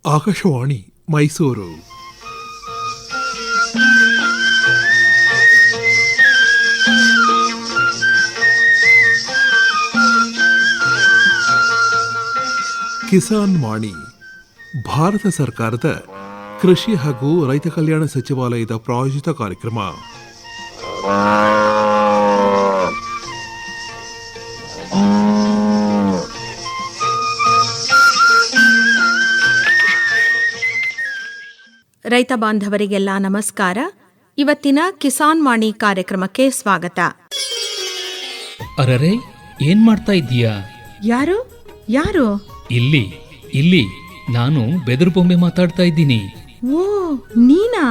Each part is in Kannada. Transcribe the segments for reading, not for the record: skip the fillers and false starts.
ಆಕಾಶವಾಣಿ ಮೈಸೂರು. ಕಿಸಾನ್ ವಾಣಿ ಭಾರತ ಸರ್ಕಾರದ ಕೃಷಿ ಹಾಗೂ ರೈತ ಕಲ್ಯಾಣ ಸಚಿವಾಲಯದ ಪ್ರಾಯೋಜಿತ ಕಾರ್ಯಕ್ರಮ. ರೈತ ಬಾಂಧವರಿಗೆಲ್ಲ ನಮಸ್ಕಾರ. ಇವತ್ತಿನ ಕಿಸಾನ್ ವಾಣಿ ಕಾರ್ಯಕ್ರಮಕ್ಕೆ ಸ್ವಾಗತ. ಅರರೆ, ಏನ್ ಮಾಡ್ತಾ ಇದ್ದೀಯಾ? ಯಾರು ಯಾರು? ಇಲ್ಲಿ ನಾನು ಬೆದರು ಬೊಂಬೆ ಮಾತಾಡ್ತಾ ಇದ್ದೀನಿ. ಓ, ನೀನಾ?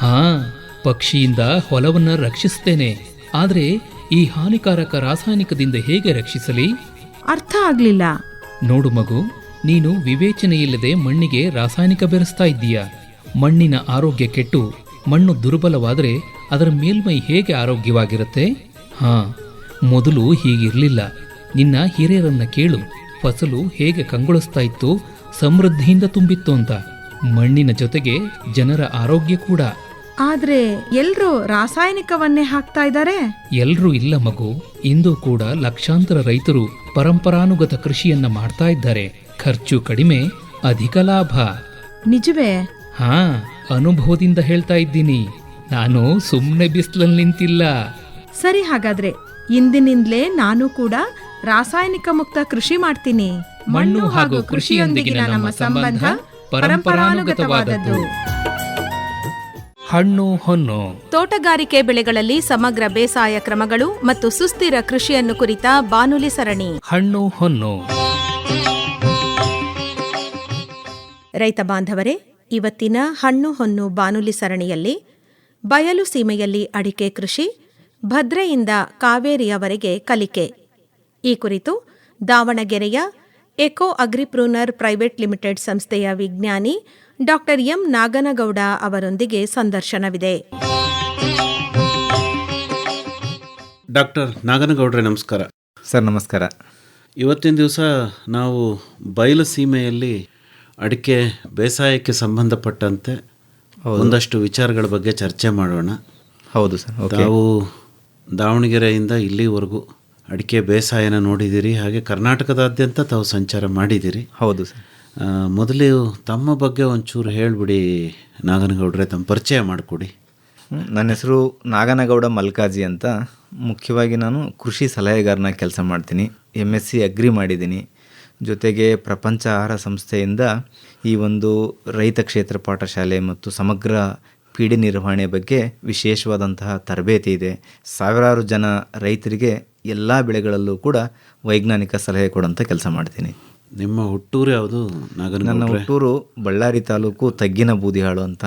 ಹಾ, ಪಕ್ಷಿಯಿಂದ ಹೊಲವನ್ನ ರಕ್ಷಿಸ್ತೇನೆ. ಆದ್ರೆ ಈ ಹಾನಿಕಾರಕ ರಾಸಾಯನಿಕದಿಂದ ಹೇಗೆ ರಕ್ಷಿಸಲಿ? ಅರ್ಥ ಆಗ್ಲಿಲ್ಲ. ನೋಡು ಮಗು, ನೀನು ವಿವೇಚನೆಯಿಲ್ಲದೆ ಮಣ್ಣಿಗೆ ರಾಸಾಯನಿಕ ಬೆರೆಸ್ತಾ ಇದ್ದೀಯಾ. ಮಣ್ಣಿನ ಆರೋಗ್ಯ ಕೆಟ್ಟು ಮಣ್ಣು ದುರ್ಬಲವಾದರೆ ಅದರ ಮೇಲ್ಮೈ ಹೇಗೆ ಆರೋಗ್ಯವಾಗಿರುತ್ತೆ? ಹಾ, ಮೊದಲು ಹೀಗಿರ್ಲಿಲ್ಲ. ನಿನ್ನ ಹಿರಿಯರನ್ನ ಕೇಳು, ಫಸಲು ಹೇಗೆ ಕಂಗೊಳಿಸ್ತಾ ಇತ್ತು, ಸಮೃದ್ಧಿಯಿಂದ ತುಂಬಿತ್ತು ಅಂತ. ಮಣ್ಣಿನ ಜೊತೆಗೆ ಜನರ ಆರೋಗ್ಯ ಕೂಡ. ಆದ್ರೆ ಎಲ್ರೂ ರಾಸಾಯನಿಕವನ್ನೇ ಹಾಕ್ತಾ ಇದ್ದಾರೆ. ಎಲ್ರೂ ಇಲ್ಲ ಮಗು, ಇಂದು ಕೂಡ ಲಕ್ಷಾಂತರ ರೈತರು ಪರಂಪರಾನುಗತ ಕೃಷಿಯನ್ನ ಮಾಡ್ತಾ ಇದ್ದಾರೆ. ಖರ್ಚು ಕಡಿಮೆ, ಅಧಿಕ ಲಾಭ. ನಿಜವೇ? ಹಾ, ಅನುಭವದಿಂದ ಹೇಳ್ತಾ ಇದ್ದೀನಿ. ನಾನು ಸುಮ್ಮನೆ ಬಿಸಿಲಲ್ಲಿ ನಿಂತಿಲ್ಲ. ಸರಿ, ಹಾಗಾದ್ರೆ ಇಂದಿನಿಂದಲೇ ನಾನು ಕೂಡ ರಾಸಾಯನಿಕ ಮುಕ್ತ ಕೃಷಿ ಮಾಡ್ತೀನಿ. ಮಣ್ಣು ಹಾಗೂ ಕೃಷಿಯೊಂದಿಗಿನ ನಮ್ಮ ಸಂಬಂಧ ಪರಂಪರಾನುಗತವಾದದ್ದು. ಹಣ್ಣು ಹೊನ್ನು. ತೋಟಗಾರಿಕೆ ಬೆಳೆಗಳಲ್ಲಿ ಸಮಗ್ರ ಬೇಸಾಯ ಕ್ರಮಗಳು ಮತ್ತು ಸುಸ್ಥಿರ ಕೃಷಿಯನ್ನು ಕುರಿತ ಬಾನುಲಿ ಸರಣಿ ಹಣ್ಣು ಹೊನ್ನು. ರೈತ ಬಾಂಧವರೇ, ಇವತ್ತಿನ ಹಣ್ಣು ಹೊನ್ನು ಬಾನುಲಿ ಸರಣಿಯಲ್ಲಿ ಬಯಲು ಸೀಮೆಯಲ್ಲಿ ಅಡಿಕೆ ಕೃಷಿ, ಭದ್ರೆಯಿಂದ ಕಾವೇರಿಯವರೆಗೆ ಕಲಿಕೆ, ಈ ಕುರಿತು ದಾವಣಗೆರೆಯ ಎಕೋ ಅಗ್ರಿಪ್ರೂನರ್ ಪ್ರೈವೇಟ್ ಲಿಮಿಟೆಡ್ ಸಂಸ್ಥೆಯ ವಿಜ್ಞಾನಿ ಡಾಕ್ಟರ್ ಎಂ ನಾಗನಗೌಡ ಅವರೊಂದಿಗೆ ಸಂದರ್ಶನವಿದೆ. ಡಾಕ್ಟರ್ ನಾಗನಗೌಡ್ರೆ, ನಮಸ್ಕಾರ. ಸರ್, ನಮಸ್ಕಾರ. ಇವತ್ತಿನ ದಿವಸ ನಾವು ಬಯಲು ಸೀಮೆಯಲ್ಲಿ ಅಡಿಕೆ ಬೇಸಾಯಕ್ಕೆ ಸಂಬಂಧಪಟ್ಟಂತೆ ಒಂದಷ್ಟು ವಿಚಾರಗಳ ಬಗ್ಗೆ ಚರ್ಚೆ ಮಾಡೋಣ. ಹೌದು ಸರ್. ತಾವು ದಾವಣಗೆರೆಯಿಂದ ಇಲ್ಲಿವರೆಗೂ ಅಡಿಕೆ ಬೇಸಾಯನ ನೋಡಿದ್ದೀರಿ, ಹಾಗೆ ಕರ್ನಾಟಕದಾದ್ಯಂತ ತಾವು ಸಂಚಾರ ಮಾಡಿದ್ದೀರಿ. ಹೌದು ಸರ್. ಮೊದಲು ತಮ್ಮ ಬಗ್ಗೆ ಒಂಚೂರು ಹೇಳಿಬಿಡಿ ನಾಗನಗೌಡ್ರೆ, ತಮ್ಮ ಪರಿಚಯ ಮಾಡಿಕೊಡಿ. ನನ್ನ ಹೆಸರು ನಾಗನಗೌಡ ಮಲ್ಕಾಜಿ ಅಂತ. ಮುಖ್ಯವಾಗಿ ನಾನು ಕೃಷಿ ಸಲಹೆಗಾರನ ಕೆಲಸ ಮಾಡ್ತೀನಿ. MSc ಅಗ್ರಿ ಮಾಡಿದ್ದೀನಿ. ಜೊತೆಗೆ ಪ್ರಪಂಚ ಆಹಾರ ಸಂಸ್ಥೆಯಿಂದ ಈ ಒಂದು ರೈತ ಕ್ಷೇತ್ರ ಪಾಠಶಾಲೆ ಮತ್ತು ಸಮಗ್ರ ಪೀಡೆ ನಿರ್ವಹಣೆ ಬಗ್ಗೆ ವಿಶೇಷವಾದಂತಹ ತರಬೇತಿ ಇದೆ. ಸಾವಿರಾರು ಜನ ರೈತರಿಗೆ ಎಲ್ಲ ಬೆಳೆಗಳಲ್ಲೂ ಕೂಡ ವೈಜ್ಞಾನಿಕ ಸಲಹೆ ಕೊಡೋಂಥ ಕೆಲಸ ಮಾಡ್ತೀನಿ. ನಿಮ್ಮ ಹುಟ್ಟೂರು ಯಾವುದು ನಾಗನಗೌಡ್ರೆ? ನನ್ನ ಹುಟ್ಟೂರು ಬಳ್ಳಾರಿ ತಾಲೂಕು ತಗ್ಗಿನ ಬೂದಿಹಾಳು ಅಂತ.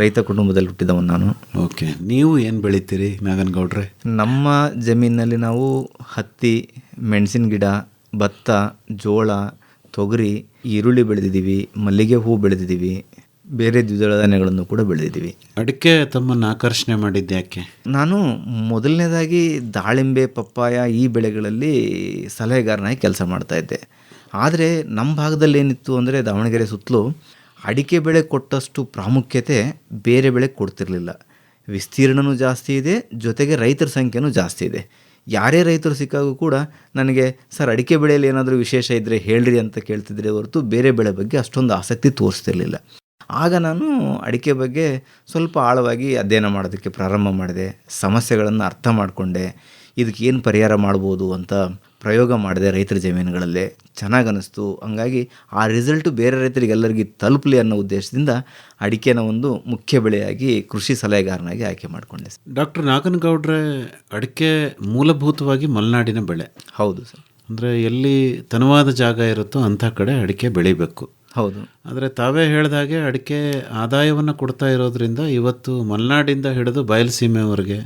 ರೈತ ಕುಟುಂಬದಲ್ಲಿ ಹುಟ್ಟಿದವನು ನಾನು. ಓಕೆ, ನೀವು ಏನು ಬೆಳಿತೀರಿ ನಾಗನಗೌಡ್ರೆ? ನಮ್ಮ ಜಮೀನಿನಲ್ಲಿ ನಾವು ಹತ್ತಿ, ಮೆಣಸಿನ ಗಿಡ, ಭತ್ತ, ಜೋಳ, ತೊಗರಿ, ಈರುಳ್ಳಿ ಬೆಳೆದಿದ್ದೀವಿ, ಮಲ್ಲಿಗೆ ಹೂ ಬೆಳೆದಿದ್ದೀವಿ, ಬೇರೆ ದ್ವಿದಳ ಧಾನ್ಯಗಳನ್ನು ಕೂಡ ಬೆಳೆದಿದ್ದೀವಿ. ಅಡಿಕೆ ತಮ್ಮನ್ನು ಆಕರ್ಷಣೆ ಮಾಡಿದ್ದು ಯಾಕೆ? ನಾನು ಮೊದಲನೇದಾಗಿ ದಾಳಿಂಬೆ, ಪಪ್ಪಾಯ ಈ ಬೆಳೆಗಳಲ್ಲಿ ಸಲಹೆಗಾರನಾಗಿ ಕೆಲಸ ಮಾಡ್ತಾಯಿದ್ದೆ. ಆದರೆ ನಮ್ಮ ಭಾಗದಲ್ಲಿ ಏನಿತ್ತು ಅಂದರೆ, ದಾವಣಗೆರೆ ಸುತ್ತಲೂ ಅಡಿಕೆ ಬೆಳೆ ಕೊಟ್ಟಷ್ಟು ಪ್ರಾಮುಖ್ಯತೆ ಬೇರೆ ಬೆಳೆ ಕೊಡ್ತಿರಲಿಲ್ಲ. ವಿಸ್ತೀರ್ಣವೂ ಜಾಸ್ತಿ ಇದೆ, ಜೊತೆಗೆ ರೈತರ ಸಂಖ್ಯೆನೂ ಜಾಸ್ತಿ ಇದೆ. ಯಾರೇ ರೈತರು ಸಿಕ್ಕಾಗೂ ಕೂಡ ನನಗೆ, ಸರ್ ಅಡಿಕೆ ಬೆಳೆಯಲ್ಲಿ ಏನಾದರೂ ವಿಶೇಷ ಇದ್ದರೆ ಹೇಳ್ರಿ ಅಂತ ಕೇಳ್ತಿದ್ರೆ ಹೊರತು ಬೇರೆ ಬೆಳೆ ಬಗ್ಗೆ ಅಷ್ಟೊಂದು ಆಸಕ್ತಿ ತೋರಿಸ್ತಿರ್ಲಿಲ್ಲ. ಆಗ ನಾನು ಅಡಿಕೆ ಬಗ್ಗೆ ಸ್ವಲ್ಪ ಆಳವಾಗಿ ಅಧ್ಯಯನ ಮಾಡೋದಕ್ಕೆ ಪ್ರಾರಂಭ ಮಾಡಿದೆ. ಸಮಸ್ಯೆಗಳನ್ನು ಅರ್ಥ ಮಾಡಿಕೊಂಡೆ, ಇದಕ್ಕೆ ಏನು ಪರಿಹಾರ ಮಾಡ್ಬೋದು ಅಂತ ಪ್ರಯೋಗ ಮಾಡಿದೆ ರೈತರ ಜಮೀನುಗಳಲ್ಲೇ. ಚೆನ್ನಾಗಿ ಅನ್ನಿಸ್ತು. ಹಂಗಾಗಿ ಆ ರಿಸಲ್ಟು ಬೇರೆ ರೈತರಿಗೆಲ್ಲರಿಗೂ ತಲುಪಲಿ ಅನ್ನೋ ಉದ್ದೇಶದಿಂದ ಅಡಿಕೆನ ಒಂದು ಮುಖ್ಯ ಬೆಳೆಯಾಗಿ ಕೃಷಿ ಸಲಹೆಗಾರನಾಗಿ ಆಯ್ಕೆ ಮಾಡಿಕೊಂಡೆ. ಡಾಕ್ಟರ್ ನಾಗನಗೌಡ್ರೆ, ಅಡಿಕೆ ಮೂಲಭೂತವಾಗಿ ಮಲೆನಾಡಿನ ಬೆಳೆ. ಹೌದು ಸರ್. ಅಂದರೆ ಎಲ್ಲಿ ತನವಾದ ಜಾಗ ಇರುತ್ತೋ ಅಂಥ ಕಡೆ ಅಡಿಕೆ ಬೆಳಿಬೇಕು. ಹೌದು. ಆದರೆ ತಾವೇ ಹೇಳಿದಾಗೆ ಅಡಿಕೆ ಆದಾಯವನ್ನು ಕೊಡ್ತಾ ಇರೋದ್ರಿಂದ ಇವತ್ತು ಮಲೆನಾಡಿಂದ ಹಿಡಿದು ಬಯಲುಸೀಮೆವರೆಗೆ,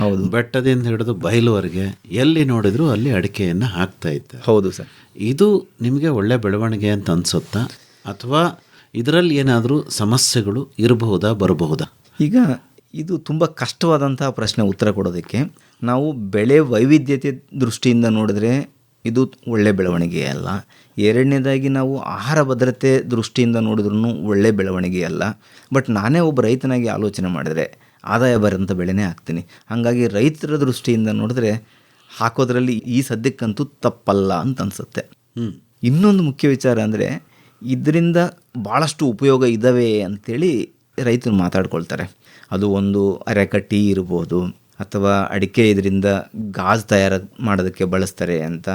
ಹೌದು, ಬೆಟ್ಟದಿಂದ ಹಿಡಿದು ಬಯಲುವರೆಗೆ ಎಲ್ಲಿ ನೋಡಿದ್ರು ಅಲ್ಲಿ ಅಡಿಕೆಯನ್ನು ಹಾಕ್ತಾ ಇದ್ದಾರೆ. ಹೌದು ಸರ್. ಇದು ನಿಮಗೆ ಒಳ್ಳೆ ಬೆಳವಣಿಗೆ ಅಂತ ಅನಿಸುತ್ತಾ, ಅಥವಾ ಇದರಲ್ಲಿ ಏನಾದರೂ ಸಮಸ್ಯೆಗಳು ಇರಬಹುದಾ, ಬರಬಹುದಾ? ಈಗ ಇದು ತುಂಬ ಕಷ್ಟವಾದಂಥ ಪ್ರಶ್ನೆ ಉತ್ತರ ಕೊಡೋದಕ್ಕೆ. ನಾವು ಬೆಳೆ ವೈವಿಧ್ಯತೆ ದೃಷ್ಟಿಯಿಂದ ನೋಡಿದ್ರೆ ಇದು ಒಳ್ಳೆ ಬೆಳವಣಿಗೆ ಅಲ್ಲ. ಎರಡನೇದಾಗಿ ನಾವು ಆಹಾರ ಭದ್ರತೆ ದೃಷ್ಟಿಯಿಂದ ನೋಡಿದ್ರೂ ಒಳ್ಳೆ ಬೆಳವಣಿಗೆ ಅಲ್ಲ. ಬಟ್ ನಾನೇ ಒಬ್ಬ ರೈತನಾಗಿ ಆಲೋಚನೆ ಮಾಡಿದರೆ ಆದಾಯ ಬರೋಂಥ ಬೆಳೆನೇ ಹಾಕ್ತೀನಿ. ಹಾಗಾಗಿ ರೈತರ ದೃಷ್ಟಿಯಿಂದ ನೋಡಿದ್ರೆ ಹಾಕೋದ್ರಲ್ಲಿ ಈ ಸದ್ಯಕ್ಕಂತೂ ತಪ್ಪಲ್ಲ ಅಂತ ಅನಿಸುತ್ತೆ. ಇನ್ನೊಂದು ಮುಖ್ಯ ವಿಚಾರ ಅಂದರೆ ಇದರಿಂದ ಭಾಳಷ್ಟು ಉಪಯೋಗ ಇದ್ದಾವೆ ಅಂಥೇಳಿ ರೈತರು ಮಾತಾಡ್ಕೊಳ್ತಾರೆ. ಅದು ಒಂದು ಅರೆಕ ಟೀ ಇರ್ಬೋದು, ಅಥವಾ ಅಡಿಕೆ ಇದರಿಂದ ಗಾಜ್ ತಯಾರು ಮಾಡೋದಕ್ಕೆ ಬಳಸ್ತಾರೆ ಅಂತ,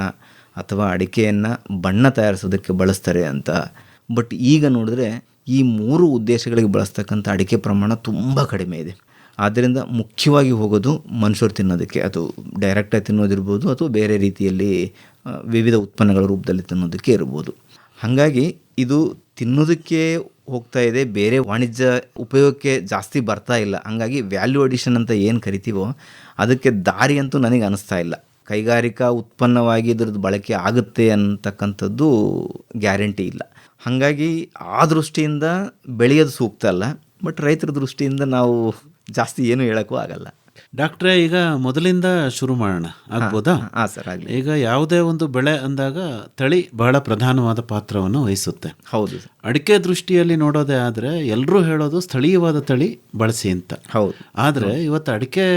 ಅಥವಾ ಅಡಿಕೆಯನ್ನು ಬಣ್ಣ ತಯಾರಿಸೋದಕ್ಕೆ ಬಳಸ್ತಾರೆ ಅಂತ. ಬಟ್ ಈಗ ನೋಡಿದ್ರೆ ಈ 3 ಉದ್ದೇಶಗಳಿಗೆ ಬಳಸ್ತಕ್ಕಂಥ ಅಡಿಕೆ ಪ್ರಮಾಣ ತುಂಬ ಕಡಿಮೆ ಇದೆ. ಆದ್ದರಿಂದ ಮುಖ್ಯವಾಗಿ ಹೋಗೋದು ಮನುಷ್ಯರು ತಿನ್ನೋದಕ್ಕೆ, ಅದು ಡೈರೆಕ್ಟಾಗಿ ತಿನ್ನೋದಿರ್ಬೋದು ಅಥವಾ ಬೇರೆ ರೀತಿಯಲ್ಲಿ ವಿವಿಧ ಉತ್ಪನ್ನಗಳ ರೂಪದಲ್ಲಿ ತಿನ್ನೋದಕ್ಕೆ ಇರ್ಬೋದು. ಹಾಗಾಗಿ ಇದು ತಿನ್ನೋದಕ್ಕೆ ಹೋಗ್ತಾ ಇದೆ, ಬೇರೆ ವಾಣಿಜ್ಯ ಉಪಯೋಗಕ್ಕೆ ಜಾಸ್ತಿ ಬರ್ತಾ ಇಲ್ಲ. ಹಾಗಾಗಿ ವ್ಯಾಲ್ಯೂ ಅಡಿಷನ್ ಅಂತ ಏನು ಕರಿತೀವೋ ಅದಕ್ಕೆ ದಾರಿ ಅಂತೂ ನನಗೆ ಅನ್ನಿಸ್ತಾ ಇಲ್ಲ. ಕೈಗಾರಿಕಾ ಉತ್ಪನ್ನವಾಗಿ ಇದ್ರದ್ದು ಬಳಕೆ ಆಗುತ್ತೆ ಅಂತಕ್ಕಂಥದ್ದು ಗ್ಯಾರಂಟಿ ಇಲ್ಲ. ಹಾಗಾಗಿ ಆ ದೃಷ್ಟಿಯಿಂದ ಬೆಳೆಯೋದು ಸೂಕ್ತ ಅಲ್ಲ. ಬಟ್ ರೈತರ ದೃಷ್ಟಿಯಿಂದ ನಾವು ಜಾಸ್ತಿ ಏನು ಹೇಳೋಕ್ಕೂ ಆಗಲ್ಲ. ಡಾಕ್ಟ್ರೇ, ಈಗ ಮೊದಲಿಂದ ಶುರು ಮಾಡೋಣ, ಆಗ್ಬೋದಾ? ಹಾಂ ಸರ್, ಆಗಲಿ. ಈಗ ಯಾವುದೇ ಒಂದು ಬೆಳೆ ಅಂದಾಗ ತಳಿ ಬಹಳ ಪ್ರಧಾನವಾದ ಪಾತ್ರವನ್ನು ವಹಿಸುತ್ತೆ. ಹೌದು. ಅಡಿಕೆ ದೃಷ್ಟಿಯಲ್ಲಿ ನೋಡೋದೇ ಆದರೆ ಎಲ್ಲರೂ ಹೇಳೋದು ಸ್ಥಳೀಯವಾದ ತಳಿ ಬಳಸಿ ಅಂತ. ಹೌದು. ಆದರೆ ಇವತ್ತು ಅಡಿಕೆ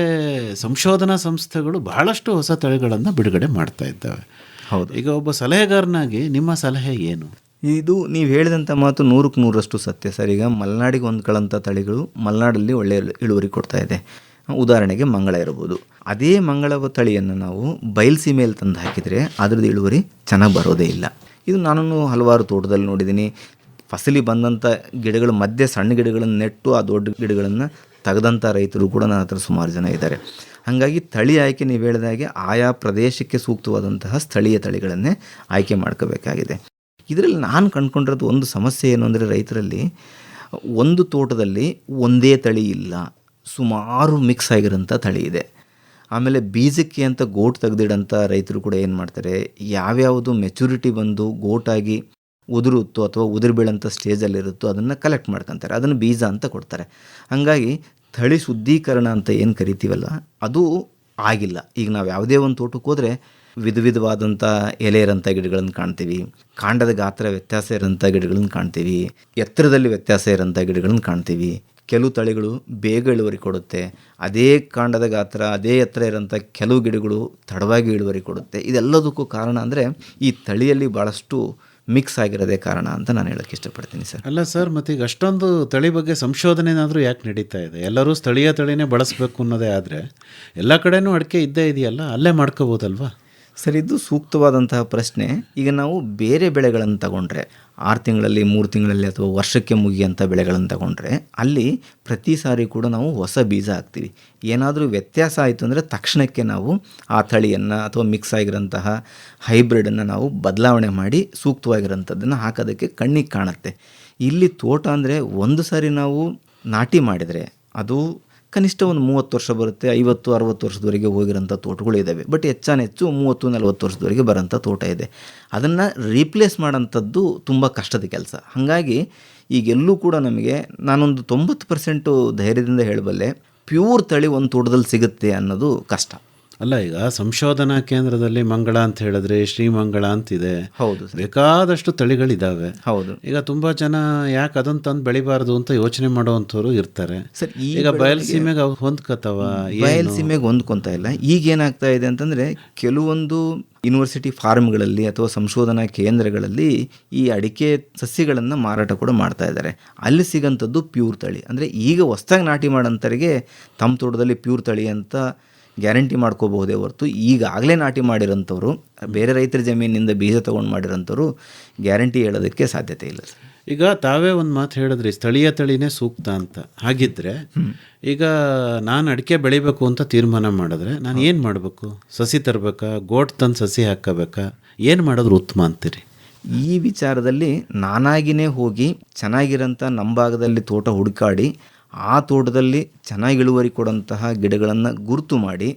ಸಂಶೋಧನಾ ಸಂಸ್ಥೆಗಳು ಬಹಳಷ್ಟು ಹೊಸ ತಳಿಗಳನ್ನು ಬಿಡುಗಡೆ ಮಾಡ್ತಾ ಇದ್ದಾವೆ. ಹೌದು. ಈಗ ಒಬ್ಬ ಸಲಹೆಗಾರನಾಗಿ ನಿಮ್ಮ ಸಲಹೆ ಏನು? ಇದು ನೀವು ಹೇಳಿದಂಥ ಮಾತು 100ಕ್ಕೆ 100ರಷ್ಟು ಸತ್ಯ ಸರ್. ಈಗ ಮಲೆನಾಡಿಗೆ ಹೊಂದ್ಕೊಳ್ಳೋಂಥ ತಳಿಗಳು ಮಲೆನಾಡಲ್ಲಿ ಒಳ್ಳೆಯ ಇಳುವರಿ ಕೊಡ್ತಾ ಇದೆ. ಉದಾಹರಣೆಗೆ ಮಂಗಳ ಇರ್ಬೋದು. ಅದೇ ಮಂಗಳ ತಳಿಯನ್ನು ನಾವು ಬಯಲುಸೀಮೆಯಲ್ಲಿ ತಂದು ಹಾಕಿದರೆ ಅದರದ್ದು ಇಳುವರಿ ಚೆನ್ನಾಗಿ ಬರೋದೇ ಇಲ್ಲ. ಇದು ನಾನು ಹಲವಾರು ತೋಟದಲ್ಲಿ ನೋಡಿದ್ದೀನಿ. ಫಸಲಿ ಬಂದಂಥ ಗಿಡಗಳ ಮಧ್ಯೆ ಸಣ್ಣ ಗಿಡಗಳನ್ನು ನೆಟ್ಟು ಆ ದೊಡ್ಡ ಗಿಡಗಳನ್ನು ತೆಗೆದಂಥ ರೈತರು ಕೂಡ ನನ್ನ ಹತ್ರ ಸುಮಾರು ಜನ ಇದ್ದಾರೆ. ಹಾಗಾಗಿ ತಳಿ ಆಯ್ಕೆ ನೀವು ಹೇಳಿದಾಗೆ ಆಯಾ ಪ್ರದೇಶಕ್ಕೆ ಸೂಕ್ತವಾದಂತಹ ಸ್ಥಳೀಯ ತಳಿಗಳನ್ನೇ ಆಯ್ಕೆ ಮಾಡ್ಕೋಬೇಕಾಗಿದೆ. ಇದರಲ್ಲಿ ನಾನು ಕಂಡುಕೊಂಡಿರೋದು ಒಂದು ಸಮಸ್ಯೆ ಏನು ಅಂದರೆ, ರೈತರಲ್ಲಿ ಒಂದು ತೋಟದಲ್ಲಿ ಒಂದೇ ತಳಿ ಇಲ್ಲ, ಸುಮಾರು ಮಿಕ್ಸ್ ಆಗಿರೋಂಥ ತಳಿ ಇದೆ. ಆಮೇಲೆ ಬೀಜಕ್ಕೆ ಅಂತ ಗೋಟ್ ತೆಗೆದಿಡೋಂಥ ರೈತರು ಕೂಡ ಏನು ಮಾಡ್ತಾರೆ, ಯಾವ್ಯಾವುದು ಮೆಚುರಿಟಿ ಬಂದು ಗೋಟಾಗಿ ಉದುರುತ್ತೋ ಅಥವಾ ಉದುರು ಬೀಳೋಂಥ ಸ್ಟೇಜಲ್ಲಿರುತ್ತೋ ಅದನ್ನು ಕಲೆಕ್ಟ್ ಮಾಡ್ಕೊತಾರೆ, ಅದನ್ನು ಬೀಜ ಅಂತ ಕೊಡ್ತಾರೆ. ಹಾಗಾಗಿ ತಳಿ ಶುದ್ಧೀಕರಣ ಅಂತ ಏನು ಕರಿತೀವಲ್ಲ ಅದು ಆಗಿಲ್ಲ. ಈಗ ನಾವು ಯಾವುದೇ ಒಂದು ತೋಟಕ್ಕೆ ಹೋದರೆ ವಿಧವಾದಂಥ ಎಲೆ ಇರೋಂಥ ಗಿಡಗಳನ್ನು ಕಾಣ್ತೀವಿ, ಕಾಂಡದ ಗಾತ್ರ ವ್ಯತ್ಯಾಸ ಇರೋಂಥ ಗಿಡಗಳನ್ನು ಕಾಣ್ತೀವಿ, ಎತ್ತರದಲ್ಲಿ ವ್ಯತ್ಯಾಸ ಇರೋಂಥ ಗಿಡಗಳನ್ನು ಕಾಣ್ತೀವಿ. ಕೆಲವು ತಳಿಗಳು ಬೇಗ ಇಳುವರಿ ಕೊಡುತ್ತೆ, ಅದೇ ಕಾಂಡದ ಗಾತ್ರ ಅದೇ ಎತ್ತರ ಇರೋಂಥ ಕೆಲವು ಗಿಡಗಳು ತಡವಾಗಿ ಇಳುವರಿ ಕೊಡುತ್ತೆ. ಇದೆಲ್ಲದಕ್ಕೂ ಕಾರಣ ಅಂದರೆ ಈ ತಳಿಯಲ್ಲಿ ಭಾಳಷ್ಟು ಮಿಕ್ಸ್ ಆಗಿರೋದೇ ಕಾರಣ ಅಂತ ನಾನು ಹೇಳೋಕ್ಕೆ ಇಷ್ಟಪಡ್ತೀನಿ ಸರ್. ಅಲ್ಲ ಸರ್, ಮತ್ತು ಈಗ ಅಷ್ಟೊಂದು ತಳಿ ಬಗ್ಗೆ ಸಂಶೋಧನೆ ಏನಾದರೂ ಯಾಕೆ ನಡೀತಾ ಇದೆ? ಎಲ್ಲರೂ ಸ್ಥಳೀಯ ತಳಿನೇ ಬಳಸಬೇಕು ಅನ್ನೋದೇ ಆದರೆ ಎಲ್ಲ ಕಡೆನೂ ಅಡಿಕೆ ಇದ್ದೇ ಇದೆಯಲ್ಲ, ಅಲ್ಲೇ ಮಾಡ್ಕೋಬೋದಲ್ವಾ? ಸರ್, ಇದು ಸೂಕ್ತವಾದಂತಹ ಪ್ರಶ್ನೆ. ಈಗ ನಾವು ಬೇರೆ ಬೆಳೆಗಳನ್ನು ತಗೊಂಡ್ರೆ 6 ತಿಂಗಳಲ್ಲಿ 3 ತಿಂಗಳಲ್ಲಿ ಅಥವಾ ವರ್ಷಕ್ಕೆ ಮುಗಿಯುವಂಥ ಬೆಳೆಗಳನ್ನು ತಗೊಂಡ್ರೆ ಅಲ್ಲಿ ಪ್ರತಿ ಸಾರಿ ಕೂಡ ನಾವು ಹೊಸ ಬೀಜ ಹಾಕ್ತೀವಿ. ಏನಾದರೂ ವ್ಯತ್ಯಾಸ ಆಯಿತು ಅಂದರೆ ತಕ್ಷಣಕ್ಕೆ ನಾವು ಆ ತಳಿಯನ್ನು ಅಥವಾ ಮಿಕ್ಸ್ ಆಗಿರೋಂತಹ ಹೈಬ್ರಿಡನ್ನು ನಾವು ಬದಲಾವಣೆ ಮಾಡಿ ಸೂಕ್ತವಾಗಿರೋಂಥದ್ದನ್ನು ಹಾಕೋದಕ್ಕೆ ಕಣ್ಣಿಗೆ ಕಾಣುತ್ತೆ. ಇಲ್ಲಿ ತೋಟ ಅಂದರೆ ಒಂದು ಸಾರಿ ನಾವು ನಾಟಿ ಮಾಡಿದರೆ ಅದು ಕನಿಷ್ಠ ಒಂದು 30 ವರ್ಷ ಬರುತ್ತೆ, 50-60 ವರ್ಷದವರೆಗೆ ಹೋಗಿರೋಂಥ ತೋಟಗಳು ಇದ್ದಾವೆ. ಬಟ್ ಹೆಚ್ಚು 30-40 ವರ್ಷದವರೆಗೆ ಬರೋಂಥ ತೋಟ ಇದೆ. ಅದನ್ನು ರೀಪ್ಲೇಸ್ ಮಾಡೋಂಥದ್ದು ತುಂಬ ಕಷ್ಟದ ಕೆಲಸ. ಹಾಗಾಗಿ ಈಗೆಲ್ಲೂ ಕೂಡ ನಮಗೆ ನಾನೊಂದು 90% ಧೈರ್ಯದಿಂದ ಹೇಳಬಲ್ಲೆ, ಪ್ಯೂರ್ ತಳಿ ಒಂದು ತೋಟದಲ್ಲಿ ಸಿಗುತ್ತೆ ಅನ್ನೋದು ಕಷ್ಟ. ಅಲ್ಲ, ಈಗ ಸಂಶೋಧನಾ ಕೇಂದ್ರದಲ್ಲಿ ಮಂಗಳ ಅಂತ ಹೇಳಿದ್ರೆ ಶ್ರೀಮಂಗಳ ಅಂತಿದೆ. ಹೌದು, ಬೇಕಾದಷ್ಟು ತಳಿಗಳಿದ್ದಾವೆ. ಹೌದು. ಈಗ ತುಂಬಾ ಜನ ಯಾಕೆ ಅದನ್ನು ತಂದು ಬೆಳಿಬಾರ್ದು ಅಂತ ಯೋಚನೆ ಮಾಡುವಂಥವ್ರು ಇರ್ತಾರೆ. ಸರ್, ಈಗ ಬಯಲುಸೀಮೆಗೆ ಹೊಂದ್ಕೋತಾವ, ಬಯಲುಸೀಮೆಗೆ ಹೊಂದ್ಕೊತಾ ಇಲ್ಲ. ಈಗ ಏನಾಗ್ತಾ ಇದೆ ಅಂತಂದರೆ, ಕೆಲವೊಂದು ಯೂನಿವರ್ಸಿಟಿ ಫಾರ್ಮ್ಗಳಲ್ಲಿ ಅಥವಾ ಸಂಶೋಧನಾ ಕೇಂದ್ರಗಳಲ್ಲಿ ಈ ಅಡಿಕೆ ಸಸ್ಯಗಳನ್ನು ಮಾರಾಟ ಕೂಡ ಮಾಡ್ತಾ ಇದ್ದಾರೆ. ಅಲ್ಲಿ ಸಿಗೋಂಥದ್ದು ಪ್ಯೂರ್ ತಳಿ. ಅಂದರೆ ಈಗ ಹೊಸ್ದಾಗಿ ನಾಟಿ ಮಾಡೋಂಥವ್ರಿಗೆ ತಮ್ಮ ತೋಟದಲ್ಲಿ ಪ್ಯೂರ್ ತಳಿ ಅಂತ ಗ್ಯಾರಂಟಿ ಮಾಡ್ಕೋಬಹುದೇ ಹೊರತು ಈಗಾಗಲೇ ನಾಟಿ ಮಾಡಿರೋಂಥವ್ರು, ಬೇರೆ ರೈತರ ಜಮೀನಿಂದ ಬೀಜ ತೊಗೊಂಡು ಮಾಡಿರೋಂಥವ್ರು ಗ್ಯಾರಂಟಿ ಹೇಳೋದಕ್ಕೆ ಸಾಧ್ಯತೆ ಇಲ್ಲ ಸರ್. ಈಗ ತಾವೇ ಒಂದು ಮಾತು ಹೇಳಿದ್ರಿ, ಸ್ಥಳೀಯ ತಳಿನೇ ಸೂಕ್ತ ಅಂತ. ಹಾಗಿದ್ರೆ ಈಗ ನಾನು ಅಡಿಕೆ ಬೆಳಿಬೇಕು ಅಂತ ತೀರ್ಮಾನ ಮಾಡಿದ್ರೆ ನಾನು ಏನು ಮಾಡಬೇಕು? ಸಸಿ ತರಬೇಕಾ, ಗೋಟ್ ತಂದು ಸಸಿ ಹಾಕಬೇಕಾ, ಏನು ಮಾಡಿದ್ರು ಉತ್ತಮ ಅಂತೀರಿ? ಈ ವಿಚಾರದಲ್ಲಿ ನಾನಾಗಿನೇ ಹೋಗಿ ಚೆನ್ನಾಗಿರೋಂಥ ನಮ್ಮ ಭಾಗದಲ್ಲಿ ತೋಟ ಹುಡುಕಾಡಿ ಆ ತೋಟದಲ್ಲಿ ಚೆನ್ನಾಗಿ ಇಳುವರಿ ಕೊಡೋಂತಹ ಗಿಡಗಳನ್ನು ಗುರುತು ಮಾಡಿ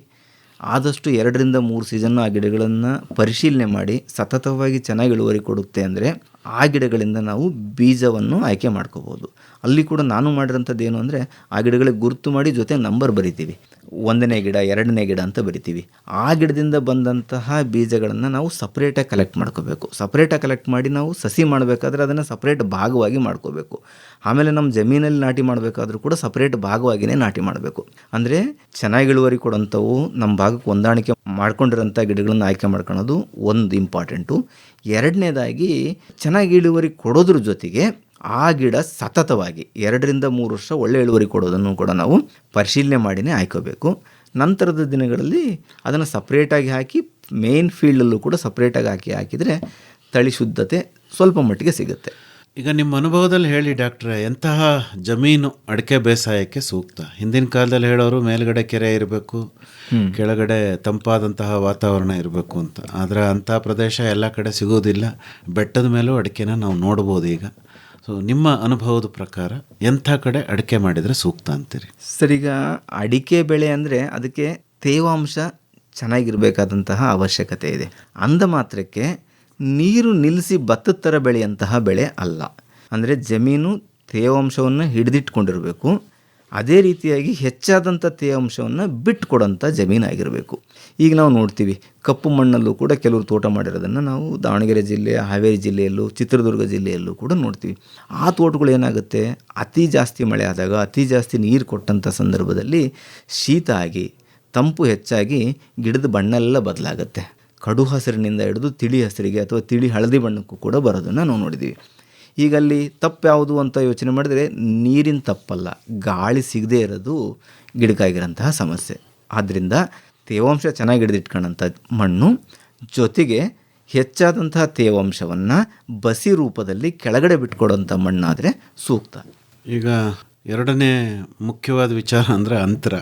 ಆದಷ್ಟು 2-3 ಸೀಸನ್ನು ಆ ಗಿಡಗಳನ್ನು ಪರಿಶೀಲನೆ ಮಾಡಿ ಸತತವಾಗಿ ಚೆನ್ನಾಗಿ ಇಳುವರಿ ಕೊಡುತ್ತೆ ಅಂದರೆ ಆ ಗಿಡಗಳಿಂದ ನಾವು ಬೀಜವನ್ನು ಆಯ್ಕೆ ಮಾಡ್ಕೋಬೋದು. ಅಲ್ಲಿ ಕೂಡ ನಾನು ಮಾಡಿರೋಂಥದ್ದು ಏನು ಅಂದರೆ ಆ ಗಿಡಗಳಿಗೆ ಗುರುತು ಮಾಡಿ ಜೊತೆ ನಂಬರ್ ಬರಿತೀವಿ, 1ನೇ ಗಿಡ 2ನೇ ಗಿಡ ಅಂತ ಬರಿತೀವಿ. ಆ ಗಿಡದಿಂದ ಬಂದಂತಹ ಬೀಜಗಳನ್ನು ನಾವು ಸಪ್ರೇಟಾಗಿ ಕಲೆಕ್ಟ್ ಮಾಡ್ಕೋಬೇಕು. ಸಪ್ರೇಟಾಗಿ ಕಲೆಕ್ಟ್ ಮಾಡಿ ನಾವು ಸಸಿ ಮಾಡಬೇಕಾದ್ರೆ ಅದನ್ನು ಸಪ್ರೇಟ್ ಭಾಗವಾಗಿ ಮಾಡ್ಕೋಬೇಕು. ಆಮೇಲೆ ನಮ್ಮ ಜಮೀನಲ್ಲಿ ನಾಟಿ ಮಾಡಬೇಕಾದ್ರೂ ಕೂಡ ಸಪ್ರೇಟ್ ಭಾಗವಾಗಿಯೇ ನಾಟಿ ಮಾಡಬೇಕು. ಅಂದರೆ ಚೆನ್ನಾಗಿ ಇಳುವರಿ ಕೊಡೋಂಥವು ನಮ್ಮ ಭಾಗಕ್ಕೆ ಹೊಂದಾಣಿಕೆ ಮಾಡ್ಕೊಂಡಿರೋಂಥ ಗಿಡಗಳನ್ನು ಆಯ್ಕೆ ಮಾಡ್ಕೊಳ್ಳೋದು ಒಂದು ಇಂಪಾರ್ಟೆಂಟು. ಎರಡನೇದಾಗಿ ಚೆನ್ನಾಗಿ ಇಳುವರಿ ಕೊಡೋದ್ರ ಜೊತೆಗೆ ಆ ಗಿಡ ಸತತವಾಗಿ 2-3 ವರ್ಷ ಒಳ್ಳೆ ಇಳುವರಿ ಕೊಡೋದನ್ನು ಕೂಡ ನಾವು ಪರಿಶೀಲನೆ ಮಾಡಿನೇ ಆಯ್ಕೋಬೇಕು. ನಂತರದ ದಿನಗಳಲ್ಲಿ ಅದನ್ನು ಸಪ್ರೇಟಾಗಿ ಹಾಕಿ ಮೇನ್ ಫೀಲ್ಡಲ್ಲೂ ಕೂಡ ಸಪ್ರೇಟಾಗಿ ಹಾಕಿದರೆ ತಳಿ ಶುದ್ಧತೆ ಸ್ವಲ್ಪ ಮಟ್ಟಿಗೆ ಸಿಗುತ್ತೆ. ಈಗ ನಿಮ್ಮ ಅನುಭವದಲ್ಲಿ ಹೇಳಿ ಡಾಕ್ಟ್ರೆ, ಎಂತಹ ಜಮೀನು ಅಡಿಕೆ ಬೇಸಾಯಕ್ಕೆ ಸೂಕ್ತ? ಹಿಂದಿನ ಕಾಲದಲ್ಲಿ ಹೇಳೋರು ಮೇಲ್ಗಡೆ ಕೆರೆ ಇರಬೇಕು, ಕೆಳಗಡೆ ತಂಪಾದಂತಹ ವಾತಾವರಣ ಇರಬೇಕು ಅಂತ. ಆದರೆ ಅಂಥ ಪ್ರದೇಶ ಎಲ್ಲ ಕಡೆ ಸಿಗೋದಿಲ್ಲ. ಬೆಟ್ಟದ ಮೇಲೂ ಅಡಿಕೆನ ನಾವು ನೋಡ್ಬೋದು ಈಗ. ಸೊ ನಿಮ್ಮ ಅನುಭವದ ಪ್ರಕಾರ ಎಂಥ ಕಡೆ ಅಡಿಕೆ ಮಾಡಿದರೆ ಸೂಕ್ತ ಅಂತೀರಿ? ಸರಿಗ ಅಡಿಕೆ ಬೆಳೆ ಅಂದರೆ ಅದಕ್ಕೆ ತೇವಾಂಶ ಚೆನ್ನಾಗಿರಬೇಕಾದಂತಹ ಅವಶ್ಯಕತೆ ಇದೆ. ಅಂದ ಮಾತ್ರಕ್ಕೆ ನೀರು ನಿಲ್ಲಿಸಿ ಭತ್ತದ ಥರ ಬೆಳೆಯಂತಹ ಬೆಳೆ ಅಲ್ಲ. ಅಂದರೆ ಜಮೀನು ತೇವಾಂಶವನ್ನು ಹಿಡಿದಿಟ್ಕೊಂಡಿರಬೇಕು. ಅದೇ ರೀತಿಯಾಗಿ ಹೆಚ್ಚಾದಂಥ ತೇವಾಂಶವನ್ನು ಬಿಟ್ಟು ಕೊಡೋಂಥ ಜಮೀನಾಗಿರಬೇಕು. ಈಗ ನಾವು ನೋಡ್ತೀವಿ ಕಪ್ಪು ಮಣ್ಣಲ್ಲೂ ಕೂಡ ಕೆಲವರು ತೋಟ ಮಾಡಿರೋದನ್ನು ನಾವು ದಾವಣಗೆರೆ ಜಿಲ್ಲೆ, ಹಾವೇರಿ ಜಿಲ್ಲೆಯಲ್ಲೂ, ಚಿತ್ರದುರ್ಗ ಜಿಲ್ಲೆಯಲ್ಲೂ ಕೂಡ ನೋಡ್ತೀವಿ. ಆ ತೋಟಗಳು ಏನಾಗುತ್ತೆ, ಅತಿ ಜಾಸ್ತಿ ಮಳೆ ಆದಾಗ, ಅತಿ ಜಾಸ್ತಿ ನೀರು ಕೊಟ್ಟಂಥ ಸಂದರ್ಭದಲ್ಲಿ ಶೀತ ಆಗಿ ತಂಪು ಹೆಚ್ಚಾಗಿ ಗಿಡದ ಬಣ್ಣ ಎಲ್ಲ ಬದಲಾಗುತ್ತೆ. ಕಡು ಹಸಿರಿನಿಂದ ಹಿಡಿದು ತಿಳಿ ಹಸಿರಿಗೆ ಅಥವಾ ತಿಳಿ ಹಳದಿ ಬಣ್ಣಕ್ಕೂ ಕೂಡ ಬರೋದನ್ನು ನಾವು ನೋಡಿದ್ದೀವಿ. ಈಗ ಅಲ್ಲಿ ತಪ್ಪು ಯಾವುದು ಅಂತ ಯೋಚನೆ ಮಾಡಿದರೆ ನೀರಿನ ತಪ್ಪಲ್ಲ, ಗಾಳಿ ಸಿಗದೇ ಇರೋದು ಗಿಡಕ್ಕಾಗಿರೋಂತಹ ಸಮಸ್ಯೆ. ಆದ್ದರಿಂದ ತೇವಾಂಶ ಚೆನ್ನಾಗಿ ಹಿಡಿದಿಟ್ಕೊಳ್ಳೋಂಥ ಮಣ್ಣು ಜೊತೆಗೆ ಹೆಚ್ಚಾದಂತಹ ತೇವಾಂಶವನ್ನು ಬಸಿ ರೂಪದಲ್ಲಿ ಕೆಳಗಡೆ ಬಿಟ್ಕೊಡೋಂಥ ಮಣ್ಣಾದರೆ ಸೂಕ್ತ. ಈಗ ಎರಡನೇ ಮುಖ್ಯವಾದ ವಿಚಾರ ಅಂದರೆ ಅಂತರ.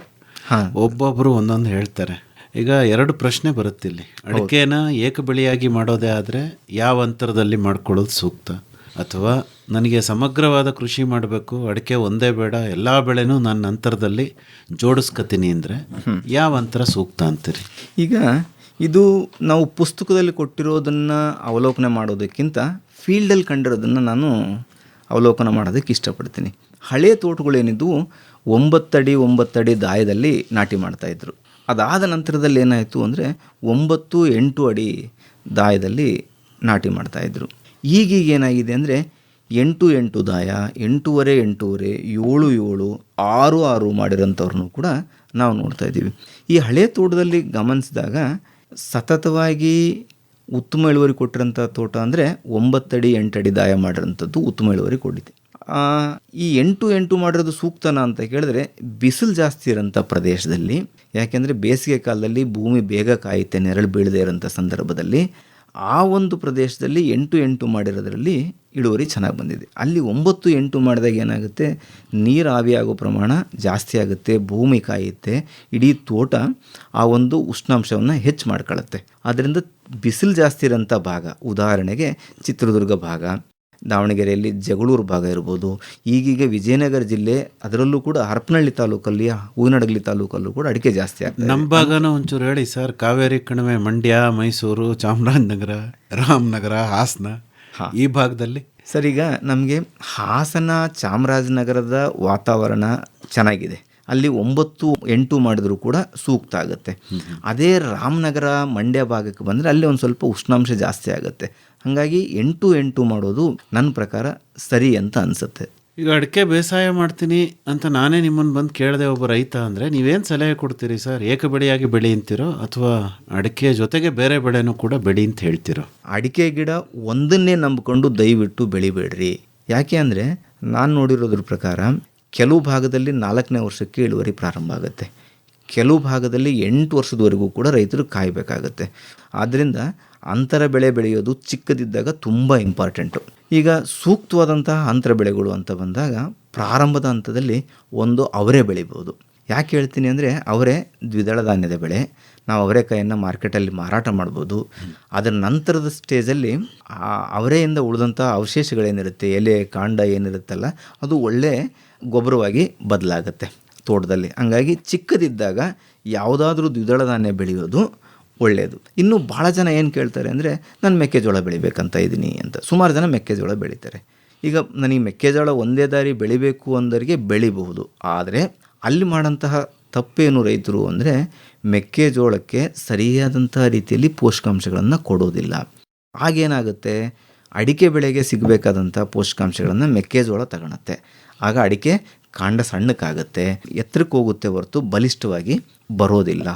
ಒಬ್ಬೊಬ್ಬರು ಒಂದೊಂದು ಹೇಳ್ತಾರೆ. ಈಗ 2 ಪ್ರಶ್ನೆ ಬರುತ್ತೆ ಇಲ್ಲಿ. ಅಡಿಕೆನ ಏಕಬೆಳೆಯಾಗಿ ಮಾಡೋದೇ ಆದರೆ ಯಾವ ಅಂತರದಲ್ಲಿ ಮಾಡ್ಕೊಳ್ಳೋದು ಸೂಕ್ತ? ಅಥವಾ ನನಗೆ ಸಮಗ್ರವಾದ ಕೃಷಿ ಮಾಡಬೇಕು, ಅಡಿಕೆ ಒಂದೇ ಬೇಡ, ಎಲ್ಲ ಬೆಳೆನೂ ನನ್ನ ಅಂತರದಲ್ಲಿ ಜೋಡಿಸ್ಕೊತೀನಿ ಅಂದರೆ ಯಾವ ಅಂತರ ಸೂಕ್ತ ಅಂತೀರಿ? ಈಗ ಇದು ನಾವು ಪುಸ್ತಕದಲ್ಲಿ ಕೊಟ್ಟಿರೋದನ್ನು ಅವಲೋಕನ ಮಾಡೋದಕ್ಕಿಂತ ಫೀಲ್ಡಲ್ಲಿ ಕಂಡಿರೋದನ್ನು ನಾನು ಅವಲೋಕನ ಮಾಡೋದಕ್ಕೆ ಇಷ್ಟಪಡ್ತೀನಿ. ಹಳೆಯ ತೋಟಗಳೇನಿದ್ವು 9 ಅಡಿ 9 ಅಡಿ ದಾಯದಲ್ಲಿ ನಾಟಿ ಮಾಡ್ತಾಯಿದ್ರು. ಅದಾದ ನಂತರದಲ್ಲಿ ಏನಾಯಿತು ಅಂದರೆ 9-8 ಅಡಿ ದಾಯದಲ್ಲಿ ನಾಟಿ ಮಾಡ್ತಾಯಿದ್ರು. ಈಗೀಗ ಏನಾಗಿದೆ ಅಂದರೆ 8-8 ದಾಯ, 8.5-8.5, 7-7, 6-6 ಮಾಡಿರೋಂಥವ್ರನ್ನೂ ಕೂಡ ನಾವು ನೋಡ್ತಾ ಇದ್ದೀವಿ. ಈ ಹಳೆ ತೋಟದಲ್ಲಿ ಗಮನಿಸಿದಾಗ ಸತತವಾಗಿ ಉತ್ತಮ ಇಳುವರಿ ಕೊಟ್ಟಿರೋಂಥ ತೋಟ ಅಂದರೆ 9 ಅಡಿ 8 ಅಡಿ ದಾಯ ಮಾಡಿರೋಂಥದ್ದು ಉತ್ತಮ ಇಳುವರಿ ಕೊಟ್ಟಿದೆ. ಈ 8-8 ಮಾಡಿರೋದು ಸೂಕ್ತನಾ ಅಂತ ಕೇಳಿದ್ರೆ ಬಿಸಿಲು ಜಾಸ್ತಿ ಇರೋಂಥ ಪ್ರದೇಶದಲ್ಲಿ, ಯಾಕೆಂದರೆ ಬೇಸಿಗೆ ಕಾಲದಲ್ಲಿ ಭೂಮಿ ಬೇಗ ಕಾಯುತ್ತೆ ನೆರಳು ಬೀಳದೇ ಇರೋಂಥ ಸಂದರ್ಭದಲ್ಲಿ, ಆ ಒಂದು ಪ್ರದೇಶದಲ್ಲಿ 8-8 ಮಾಡಿರೋದ್ರಲ್ಲಿ ಇಳುವರಿ ಚೆನ್ನಾಗಿ ಬಂದಿದೆ. ಅಲ್ಲಿ 9-8 ಮಾಡಿದಾಗ ಏನಾಗುತ್ತೆ, ನೀರು ಆವಿಯಾಗೋ ಪ್ರಮಾಣ ಜಾಸ್ತಿ ಆಗುತ್ತೆ, ಭೂಮಿ ಕಾಯುತ್ತೆ, ಇಡೀ ತೋಟ ಆ ಒಂದು ಉಷ್ಣಾಂಶವನ್ನು ಹೆಚ್ಚು ಮಾಡ್ಕೊಳ್ಳುತ್ತೆ. ಆದ್ದರಿಂದ ಬಿಸಿಲು ಜಾಸ್ತಿ ಇರೋಂಥ ಭಾಗ, ಉದಾಹರಣೆಗೆ ಚಿತ್ರದುರ್ಗ ಭಾಗ, ದಾವಣಗೆರೆಯಲ್ಲಿ ಜಗಳೂರು ಭಾಗ ಇರ್ಬೋದು, ಈಗೀಗ ವಿಜಯನಗರ ಜಿಲ್ಲೆ, ಅದರಲ್ಲೂ ಕೂಡ ಹರಪನಹಳ್ಳಿ ತಾಲೂಕಲ್ಲಿ, ಹೂವಿನಡಗಲಿ ತಾಲೂಕಲ್ಲೂ ಕೂಡ ಅಡಿಕೆ ಜಾಸ್ತಿ ಆಗ್ತದೆ. ನಮ್ಮ ಭಾಗನ ಒಂಚೂರು ಹೇಳಿ ಸರ್. ಕಾವೇರಿ ಕಣಿವೆ, ಮಂಡ್ಯ, ಮೈಸೂರು, ಚಾಮರಾಜನಗರ, ರಾಮನಗರ, ಹಾಸನ, ಈ ಭಾಗದಲ್ಲಿ ಸರ್ ಈಗ ನಮಗೆ ಹಾಸನ, ಚಾಮರಾಜನಗರದ ವಾತಾವರಣ ಚೆನ್ನಾಗಿದೆ. ಅಲ್ಲಿ 9-8 ಮಾಡಿದ್ರೂ ಕೂಡ ಸೂಕ್ತ ಆಗುತ್ತೆ. ಅದೇ ರಾಮನಗರ, ಮಂಡ್ಯ ಭಾಗಕ್ಕೆ ಬಂದರೆ ಅಲ್ಲಿ ಒಂದು ಸ್ವಲ್ಪ ಉಷ್ಣಾಂಶ ಜಾಸ್ತಿ ಆಗುತ್ತೆ. ಹಾಗಾಗಿ 8-8 ಮಾಡೋದು ನನ್ನ ಪ್ರಕಾರ ಸರಿ ಅಂತ ಅನಿಸುತ್ತೆ. ಈಗ ಅಡಿಕೆ ಬೇಸಾಯ ಮಾಡ್ತೀನಿ ಅಂತ ನಾನೇ ನಿಮ್ಮನ್ನು ಬಂದು ಕೇಳಿದೆ ಒಬ್ಬ ರೈತ ಅಂದರೆ, ನೀವೇನು ಸಲಹೆ ಕೊಡ್ತೀರಿ ಸರ್? ಏಕಬೆಳೆಯಾಗಿ ಬೆಳೆ ಅಂತೀರೋ ಅಥವಾ ಅಡಿಕೆ ಜೊತೆಗೆ ಬೇರೆ ಬೆಳೆನೂ ಕೂಡ ಬೆಳೆ ಅಂತ ಹೇಳ್ತೀರೋ? ಅಡಿಕೆ ಗಿಡ ಒಂದನ್ನೇ ನಂಬಿಕೊಂಡು ದಯವಿಟ್ಟು ಬೆಳಿಬೇಡ್ರಿ. ಯಾಕೆ ಅಂದರೆ ನಾನು ನೋಡಿರೋದ್ರ ಪ್ರಕಾರ ಕೆಲವು ಭಾಗದಲ್ಲಿ 4ನೇ ವರ್ಷಕ್ಕೆ ಇಳುವರಿ ಪ್ರಾರಂಭ ಆಗುತ್ತೆ, ಕೆಲವು ಭಾಗದಲ್ಲಿ 8 ವರ್ಷದವರೆಗೂ ಕೂಡ ರೈತರು ಕಾಯಬೇಕಾಗತ್ತೆ. ಆದ್ದರಿಂದ ಅಂತರ ಬೆಳೆ ಬೆಳೆಯೋದು ಚಿಕ್ಕದಿದ್ದಾಗ ತುಂಬ ಇಂಪಾರ್ಟೆಂಟು. ಈಗ ಸೂಕ್ತವಾದಂತಹ ಅಂತರ ಬೆಳೆಗಳು ಅಂತ ಬಂದಾಗ ಪ್ರಾರಂಭದ ಹಂತದಲ್ಲಿ ಒಂದು ಅವರೆ ಬೆಳಿಬೋದು. ಯಾಕೆ ಹೇಳ್ತೀನಿ ಅಂದರೆ ಅವರೆ ದ್ವಿದಳ ಧಾನ್ಯದ ಬೆಳೆ. ನಾವು ಅವರೆಕಾಯನ್ನು ಮಾರ್ಕೆಟಲ್ಲಿ ಮಾರಾಟ ಮಾಡ್ಬೋದು. ಅದರ ನಂತರದ ಸ್ಟೇಜಲ್ಲಿ ಆ ಅವರೆಯಿಂದ ಉಳಿದಂಥ ಅವಶೇಷಗಳೇನಿರುತ್ತೆ, ಎಲೆ ಕಾಂಡ ಏನಿರುತ್ತಲ್ಲ, ಅದು ಒಳ್ಳೆ ಗೊಬ್ಬರವಾಗಿ ಬದಲಾಗುತ್ತೆ ತೋಟದಲ್ಲಿ. ಹಂಗಾಗಿ ಚಿಕ್ಕದಿದ್ದಾಗ ಯಾವುದಾದ್ರೂ ದ್ವಿದಳ ಧಾನ್ಯ ಬೆಳೆಯೋದು ಒಳ್ಳೆಯದು. ಇನ್ನು ಭಾಳ ಜನ ಏನು ಕೇಳ್ತಾರೆ ಅಂದರೆ ನಾನು ಮೆಕ್ಕೆಜೋಳ ಬೆಳಿಬೇಕಂತ ಇದ್ದೀನಿ ಅಂತ. ಸುಮಾರು ಜನ ಮೆಕ್ಕೆಜೋಳ ಬೆಳೀತಾರೆ. ಈಗ ನನಗೆ ಮೆಕ್ಕೆಜೋಳ ಒಂದೇ ದಾರಿ ಬೆಳಿಬೇಕು ಅಂದವರಿಗೆ ಬೆಳಿಬಹುದು. ಆದರೆ ಅಲ್ಲಿ ಮಾಡೋಂತಹ ತಪ್ಪೇನು ರೈತರು ಅಂದರೆ ಮೆಕ್ಕೆಜೋಳಕ್ಕೆ ಸರಿಯಾದಂಥ ರೀತಿಯಲ್ಲಿ ಪೋಷಕಾಂಶಗಳನ್ನು ಕೊಡೋದಿಲ್ಲ. ಆಗೇನಾಗುತ್ತೆ, ಅಡಿಕೆ ಬೆಳೆಗೆ ಸಿಗಬೇಕಾದಂಥ ಪೋಷಕಾಂಶಗಳನ್ನು ಮೆಕ್ಕೆಜೋಳ ತಗೊಳುತ್ತೆ. ಆಗ ಅಡಿಕೆ ಕಾಂಡ ಸಣ್ಣಕ್ಕಾಗುತ್ತೆ, ಎತ್ತರಕ್ಕೆ ಹೋಗುತ್ತೆ ಹೊರತು ಬಲಿಷ್ಠವಾಗಿ ಬರೋದಿಲ್ಲ.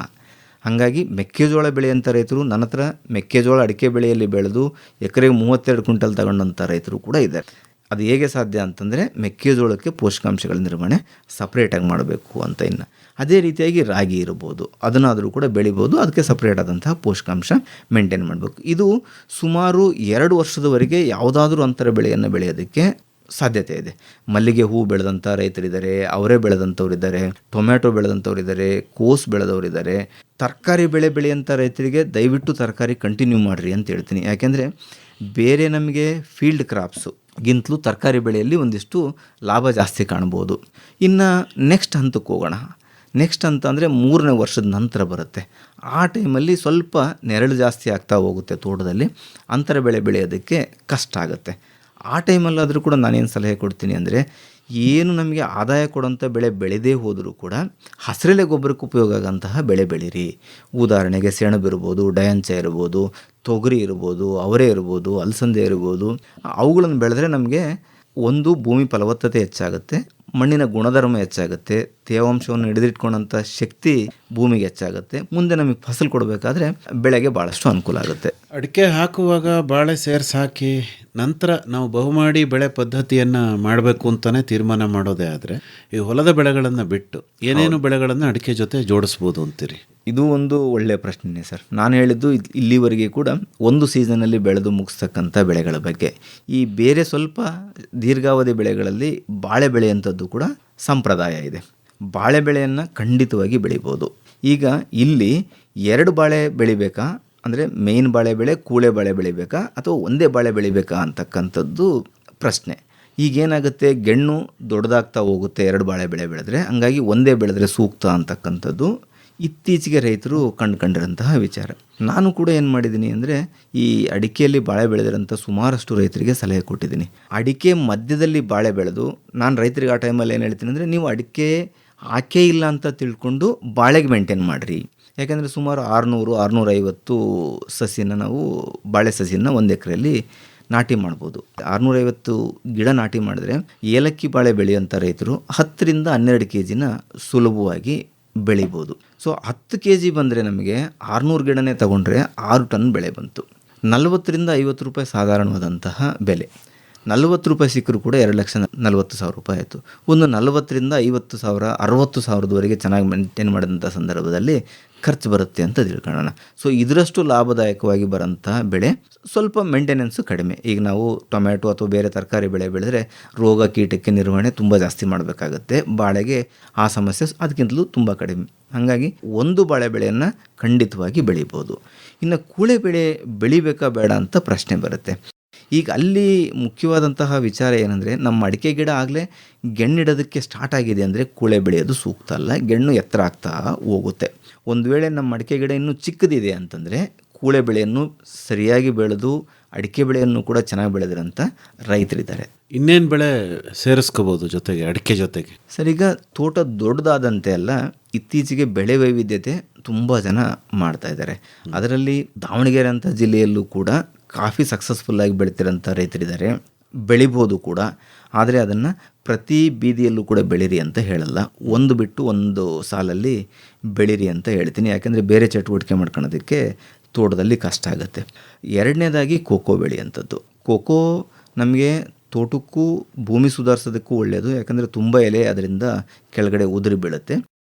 ಹಾಗಾಗಿ ಮೆಕ್ಕೆಜೋಳ ಬೆಳೆಯಂಥ ರೈತರು ನನ್ನ ಹತ್ರ ಮೆಕ್ಕೆಜೋಳ ಅಡಿಕೆ ಬೆಳೆಯಲ್ಲಿ ಬೆಳೆದು ಎಕರೆಗೆ 32 ಕ್ವಿಂಟಲ್ ತಗೊಂಡಂಥ ರೈತರು ಕೂಡ ಇದ್ದಾರೆ. ಅದು ಹೇಗೆ ಸಾಧ್ಯ ಅಂತಂದರೆ ಮೆಕ್ಕೆಜೋಳಕ್ಕೆ ಪೋಷಕಾಂಶಗಳ ನಿರ್ವಹಣೆ ಸಪ್ರೇಟಾಗಿ ಮಾಡಬೇಕು ಅಂತ. ಇನ್ನು ಅದೇ ರೀತಿಯಾಗಿ ರಾಗಿ ಇರ್ಬೋದು, ಅದನ್ನಾದರೂ ಕೂಡ ಬೆಳಿಬೋದು. ಅದಕ್ಕೆ ಸಪ್ರೇಟ್ ಆದಂತಹ ಪೋಷಕಾಂಶ ಮೇಂಟೈನ್ ಮಾಡಬೇಕು. ಇದು ಸುಮಾರು 2 ವರ್ಷದವರೆಗೆ ಯಾವುದಾದ್ರೂ ಅಂತರ ಬೆಳೆಯನ್ನು ಬೆಳೆಯೋದಕ್ಕೆ ಸಾಧ್ಯತೆ ಇದೆ. ಮಲ್ಲಿಗೆ ಹೂ ಬೆಳೆದಂಥ ರೈತರಿದ್ದಾರೆ, ಅವರೇ ಬೆಳೆದಂಥವ್ರಿದ್ದಾರೆ, ಟೊಮ್ಯಾಟೊ ಬೆಳೆದಂಥವ್ರಿದ್ದಾರೆ, ಕೋಸು ಬೆಳೆದವರಿದ್ದಾರೆ. ತರಕಾರಿ ಬೆಳೆಯಂಥ ರೈತರಿಗೆ ದಯವಿಟ್ಟು ತರಕಾರಿ ಕಂಟಿನ್ಯೂ ಮಾಡಿರಿ ಅಂತ ಹೇಳ್ತೀನಿ. ಯಾಕೆಂದರೆ ಬೇರೆ ನಮಗೆ ಫೀಲ್ಡ್ ಕ್ರಾಪ್ಸು ಗಿಂತಲೂ ತರಕಾರಿ ಬೆಳೆಯಲ್ಲಿ ಒಂದಿಷ್ಟು ಲಾಭ ಜಾಸ್ತಿ ಕಾಣ್ಬೋದು. ಇನ್ನು ನೆಕ್ಸ್ಟ್ ಹಂತಕ್ಕೆ ಹೋಗೋಣ. ನೆಕ್ಸ್ಟ್ ಅಂತ ಅಂದರೆ 3ನೇ ವರ್ಷದ ನಂತರ ಬರುತ್ತೆ. ಆ ಟೈಮಲ್ಲಿ ಸ್ವಲ್ಪ ನೆರಳು ಜಾಸ್ತಿ ಆಗ್ತಾ ಹೋಗುತ್ತೆ ತೋಟದಲ್ಲಿ, ಅಂತರ ಬೆಳೆ ಬೆಳೆಯೋದಕ್ಕೆ ಕಷ್ಟ ಆಗುತ್ತೆ. ಆ ಟೈಮಲ್ಲಾದರೂ ಕೂಡ ನಾನೇನು ಸಲಹೆ ಕೊಡ್ತೀನಿ ಅಂದರೆ, ಏನು ನಮಗೆ ಆದಾಯ ಕೊಡೋಂಥ ಬೆಳೆ ಬೆಳೆದೇ ಹೋದರೂ ಕೂಡ ಹಸಿರೆಲೆ ಗೊಬ್ಬರಕ್ಕೆ ಉಪಯೋಗ ಆಗೋಂತಹ ಬೆಳೆ ಬೆಳೀರಿ. ಉದಾಹರಣೆಗೆ ಸೆಣಬು ಇರ್ಬೋದು, ಡಯಾಂಚ ಇರ್ಬೋದು, ತೊಗರಿ ಇರ್ಬೋದು, ಅವರೆ ಇರ್ಬೋದು, ಅಲಸಂದೆ ಇರ್ಬೋದು. ಅವುಗಳನ್ನು ಬೆಳೆದ್ರೆ ನಮಗೆ ಒಂದು ಭೂಮಿ ಫಲವತ್ತತೆ ಹೆಚ್ಚಾಗುತ್ತೆ, ಮಣ್ಣಿನ ಗುಣಧರ್ಮ ಹೆಚ್ಚಾಗುತ್ತೆ, ತೇವಾಂಶವನ್ನು ಹಿಡಿದಿಟ್ಕೊಂಡಂಥ ಶಕ್ತಿ ಭೂಮಿಗೆ ಹೆಚ್ಚಾಗುತ್ತೆ. ಮುಂದೆ ನಮಗೆ ಫಸಲು ಕೊಡಬೇಕಾದ್ರೆ ಬೆಳೆಗೆ ಭಾಳಷ್ಟು ಅನುಕೂಲ ಆಗುತ್ತೆ. ಅಡಿಕೆ ಹಾಕುವಾಗ ಬಾಳೆ ಸೇರಿಸಿ ಹಾಕಿ ನಂತರ ನಾವು ಬಹುಮಾಡಿ ಬೆಳೆ ಪದ್ಧತಿಯನ್ನು ಮಾಡಬೇಕು ಅಂತಲೇ ತೀರ್ಮಾನ ಮಾಡೋದೇ ಆದರೆ ಈ ಹೊಲದ ಬೆಳೆಗಳನ್ನು ಬಿಟ್ಟು ಏನೇನು ಬೆಳೆಗಳನ್ನು ಅಡಿಕೆ ಜೊತೆ ಜೋಡಿಸ್ಬೋದು ಅಂತೀರಿ? ಇದು ಒಂದು ಒಳ್ಳೆಯ ಪ್ರಶ್ನೆನೇ ಸರ್. ನಾನು ಹೇಳಿದ್ದು ಇಲ್ಲಿವರೆಗೆ ಕೂಡ ಒಂದು ಸೀಸನಲ್ಲಿ ಬೆಳೆದು ಮುಗಿಸ್ತಕ್ಕಂಥ ಬೆಳೆಗಳ ಬಗ್ಗೆ. ಈ ಬೇರೆ ಸ್ವಲ್ಪ ದೀರ್ಘಾವಧಿ ಬೆಳೆಗಳಲ್ಲಿ ಬಾಳೆ ಬೆಳೆಯಂಥದ್ದು ಕೂಡ ಸಂಪ್ರದಾಯ ಇದೆ. ಬಾಳೆ ಬೆಳೆಯನ್ನು ಖಂಡಿತವಾಗಿ ಬೆಳಿಬೋದು. ಈಗ ಇಲ್ಲಿ 2 ಬಾಳೆ ಬೆಳಿಬೇಕಾ ಅಂದರೆ ಮೇಯ್ನ್ ಬಾಳೆ ಬೆಳೆ, ಕೂಳೆ ಬಾಳೆ ಬೆಳಿಬೇಕಾ ಅಥವಾ ಒಂದೇ ಬಾಳೆ ಬೆಳಿಬೇಕಾ ಅಂತಕ್ಕಂಥದ್ದು ಪ್ರಶ್ನೆ. ಈಗೇನಾಗುತ್ತೆ, ಗೆಣ್ಣು ದೊಡ್ಡದಾಗ್ತಾ ಹೋಗುತ್ತೆ 2 ಬಾಳೆ ಬೆಳೆ ಬೆಳೆದ್ರೆ. ಹಂಗಾಗಿ ಒಂದೇ ಬೆಳೆದ್ರೆ ಸೂಕ್ತ ಅಂತಕ್ಕಂಥದ್ದು ಇತ್ತೀಚೆಗೆ ರೈತರು ಕಂಡುಕೊಂಡಿರೋಂತಹ ವಿಚಾರ. ನಾನು ಕೂಡ ಏನು ಮಾಡಿದ್ದೀನಿ ಅಂದರೆ, ಈ ಅಡಿಕೆಯಲ್ಲಿ ಬಾಳೆ ಬೆಳೆದಿರೋಂಥ ಸುಮಾರಷ್ಟು ರೈತರಿಗೆ ಸಲಹೆ ಕೊಟ್ಟಿದ್ದೀನಿ. ಅಡಿಕೆ ಮಧ್ಯದಲ್ಲಿ ಬಾಳೆ ಬೆಳೆದು ನಾನು ರೈತರಿಗೆ ಆ ಟೈಮಲ್ಲಿ ಏನು ಹೇಳ್ತೀನಿ ಅಂದರೆ, ನೀವು ಅಡಿಕೆ ಹಾಕೇ ಇಲ್ಲ ಅಂತ ತಿಳ್ಕೊಂಡು ಬಾಳೆಗೆ ಮೇಂಟೈನ್ ಮಾಡಿರಿ. ಯಾಕೆಂದರೆ ಸುಮಾರು 600-650 ಸಸಿನ ನಾವು ಬಾಳೆ ಸಸಿನ 1 ಎಕರೆಯಲ್ಲಿ ನಾಟಿ ಮಾಡ್ಬೋದು. 650 ಗಿಡ ನಾಟಿ ಮಾಡಿದ್ರೆ ಏಲಕ್ಕಿ ಬಾಳೆ ಬೆಳೆಯುವಂಥ ರೈತರು 10-12 kg ಸುಲಭವಾಗಿ ಬೆಳಿಬೋದು. ಸೊ 10 kg ಬಂದರೆ ನಮಗೆ 600 ಗಿಡನೇ ತಗೊಂಡ್ರೆ 6 ಟನ್ ಬೆಳೆ ಬಂತು. 40-50 ರೂಪಾಯಿ ಸಾಧಾರಣವಾದಂತಹ ಬೆಲೆ. 40 ರೂಪಾಯಿ ಸಿಕ್ಕರೂ ಕೂಡ 2,40,000 ರೂಪಾಯಿ ಆಯಿತು. ಒಂದು 40,000-50,000, 60,000ದವರೆಗೆ ಚೆನ್ನಾಗಿ ಮೇಂಟೈನ್ ಮಾಡಿದಂಥ ಸಂದರ್ಭದಲ್ಲಿ ಖರ್ಚು ಬರುತ್ತೆ ಅಂತ ತಿಳ್ಕೊಳ್ಳೋಣ. ಸೊ ಇದರಷ್ಟು ಲಾಭದಾಯಕವಾಗಿ ಬರೋಂಥ ಬೆಳೆ ಸ್ವಲ್ಪ ಮೇಂಟೆನೆನ್ಸು ಕಡಿಮೆ. ಈಗ ನಾವು ಟೊಮ್ಯಾಟೊ ಅಥವಾ ಬೇರೆ ತರಕಾರಿ ಬೆಳೆ ಬೆಳೆದ್ರೆ ರೋಗ ಕೀಟಕ್ಕೆ ನಿರ್ವಹಣೆ ತುಂಬ ಜಾಸ್ತಿ ಮಾಡಬೇಕಾಗತ್ತೆ. ಬಾಳೆಗೆ ಆ ಸಮಸ್ಯೆ ಅದಕ್ಕಿಂತಲೂ ತುಂಬ ಕಡಿಮೆ. ಹಾಗಾಗಿ ಒಂದು ಬಾಳೆ ಬೆಳೆಯನ್ನು ಖಂಡಿತವಾಗಿ ಬೆಳಿಬೋದು. ಇನ್ನು ಕೂಳೆ ಬೆಳೆ ಬೆಳಿಬೇಕಾ ಬೇಡ ಅಂತ ಪ್ರಶ್ನೆ ಬರುತ್ತೆ. ಈಗ ಅಲ್ಲಿ ಮುಖ್ಯವಾದಂತಹ ವಿಚಾರ ಏನಂದರೆ, ನಮ್ಮ ಅಡಿಕೆ ಗಿಡ ಆಗಲೇ ಗೆಣ್ಣಿಡೋದಕ್ಕೆ ಸ್ಟಾರ್ಟ್ ಆಗಿದೆ ಅಂದರೆ ಕೂಳೆ ಬೆಳೆಯೋದು ಸೂಕ್ತ ಅಲ್ಲ. ಗೆಣ್ಣು ಎತ್ತರ ಆಗ್ತಾ ಹೋಗುತ್ತೆ. ಒಂದು ವೇಳೆ ನಮ್ಮ ಅಡಿಕೆ ಗಿಡ ಇನ್ನೂ ಚಿಕ್ಕದಿದೆ ಅಂತಂದರೆ ಕೂಳೆ ಬೆಳೆಯನ್ನು ಸರಿಯಾಗಿ ಬೆಳೆದು ಅಡಿಕೆ ಬೆಳೆಯನ್ನು ಕೂಡ ಚೆನ್ನಾಗಿ ಬೆಳೆದಿರೋಂಥ ರೈತರಿದ್ದಾರೆ. ಇನ್ನೇನು ಬೆಳೆ ಸೇರಿಸ್ಕೋಬೋದು ಜೊತೆಗೆ ಅಡಿಕೆ ಜೊತೆಗೆ? ಸರ್, ಈಗ ತೋಟ ದೊಡ್ಡದಾದಂತೆ ಅಲ್ಲ, ಇತ್ತೀಚೆಗೆ ಬೆಳೆ ವೈವಿಧ್ಯತೆ ತುಂಬ ಜನ ಮಾಡ್ತಾ ಇದ್ದಾರೆ. ಅದರಲ್ಲಿ ದಾವಣಗೆರೆ ಅಂತ ಜಿಲ್ಲೆಯಲ್ಲೂ ಕೂಡ ಕಾಫಿ ಸಕ್ಸಸ್ಫುಲ್ಲಾಗಿ ಬೆಳೀತಿರೋಂಥ ರೈತರಿದ್ದಾರೆ. ಬೆಳಿಬೋದು ಕೂಡ, ಆದರೆ ಅದನ್ನು ಪ್ರತಿ ಬೀದಿಯಲ್ಲೂ ಕೂಡ ಬೆಳೀರಿ ಅಂತ ಹೇಳಲ್ಲ. ಒಂದು ಬಿಟ್ಟು ಒಂದು ಸಾಲಲ್ಲಿ ಬೆಳೀರಿ ಅಂತ ಹೇಳ್ತೀನಿ. ಯಾಕೆಂದರೆ ಬೇರೆ ಚಟುವಟಿಕೆ ಮಾಡ್ಕೊಳ್ಳೋದಕ್ಕೆ ತೋಟದಲ್ಲಿ ಕಷ್ಟ ಆಗುತ್ತೆ. ಎರಡನೇದಾಗಿ ಕೋಕೋ ಬೆಳೆಯುವಂಥದ್ದು. ಕೋಕೋ ನಮಗೆ ತೋಟಕ್ಕೂ ಭೂಮಿ ಸುಧಾರಿಸೋದಕ್ಕೂ ಒಳ್ಳೆಯದು. ಯಾಕಂದರೆ ತುಂಬ ಎಲೆ ಅದರಿಂದ ಕೆಳಗಡೆ ಉದುರಿ ಬೀಳುತ್ತೆ.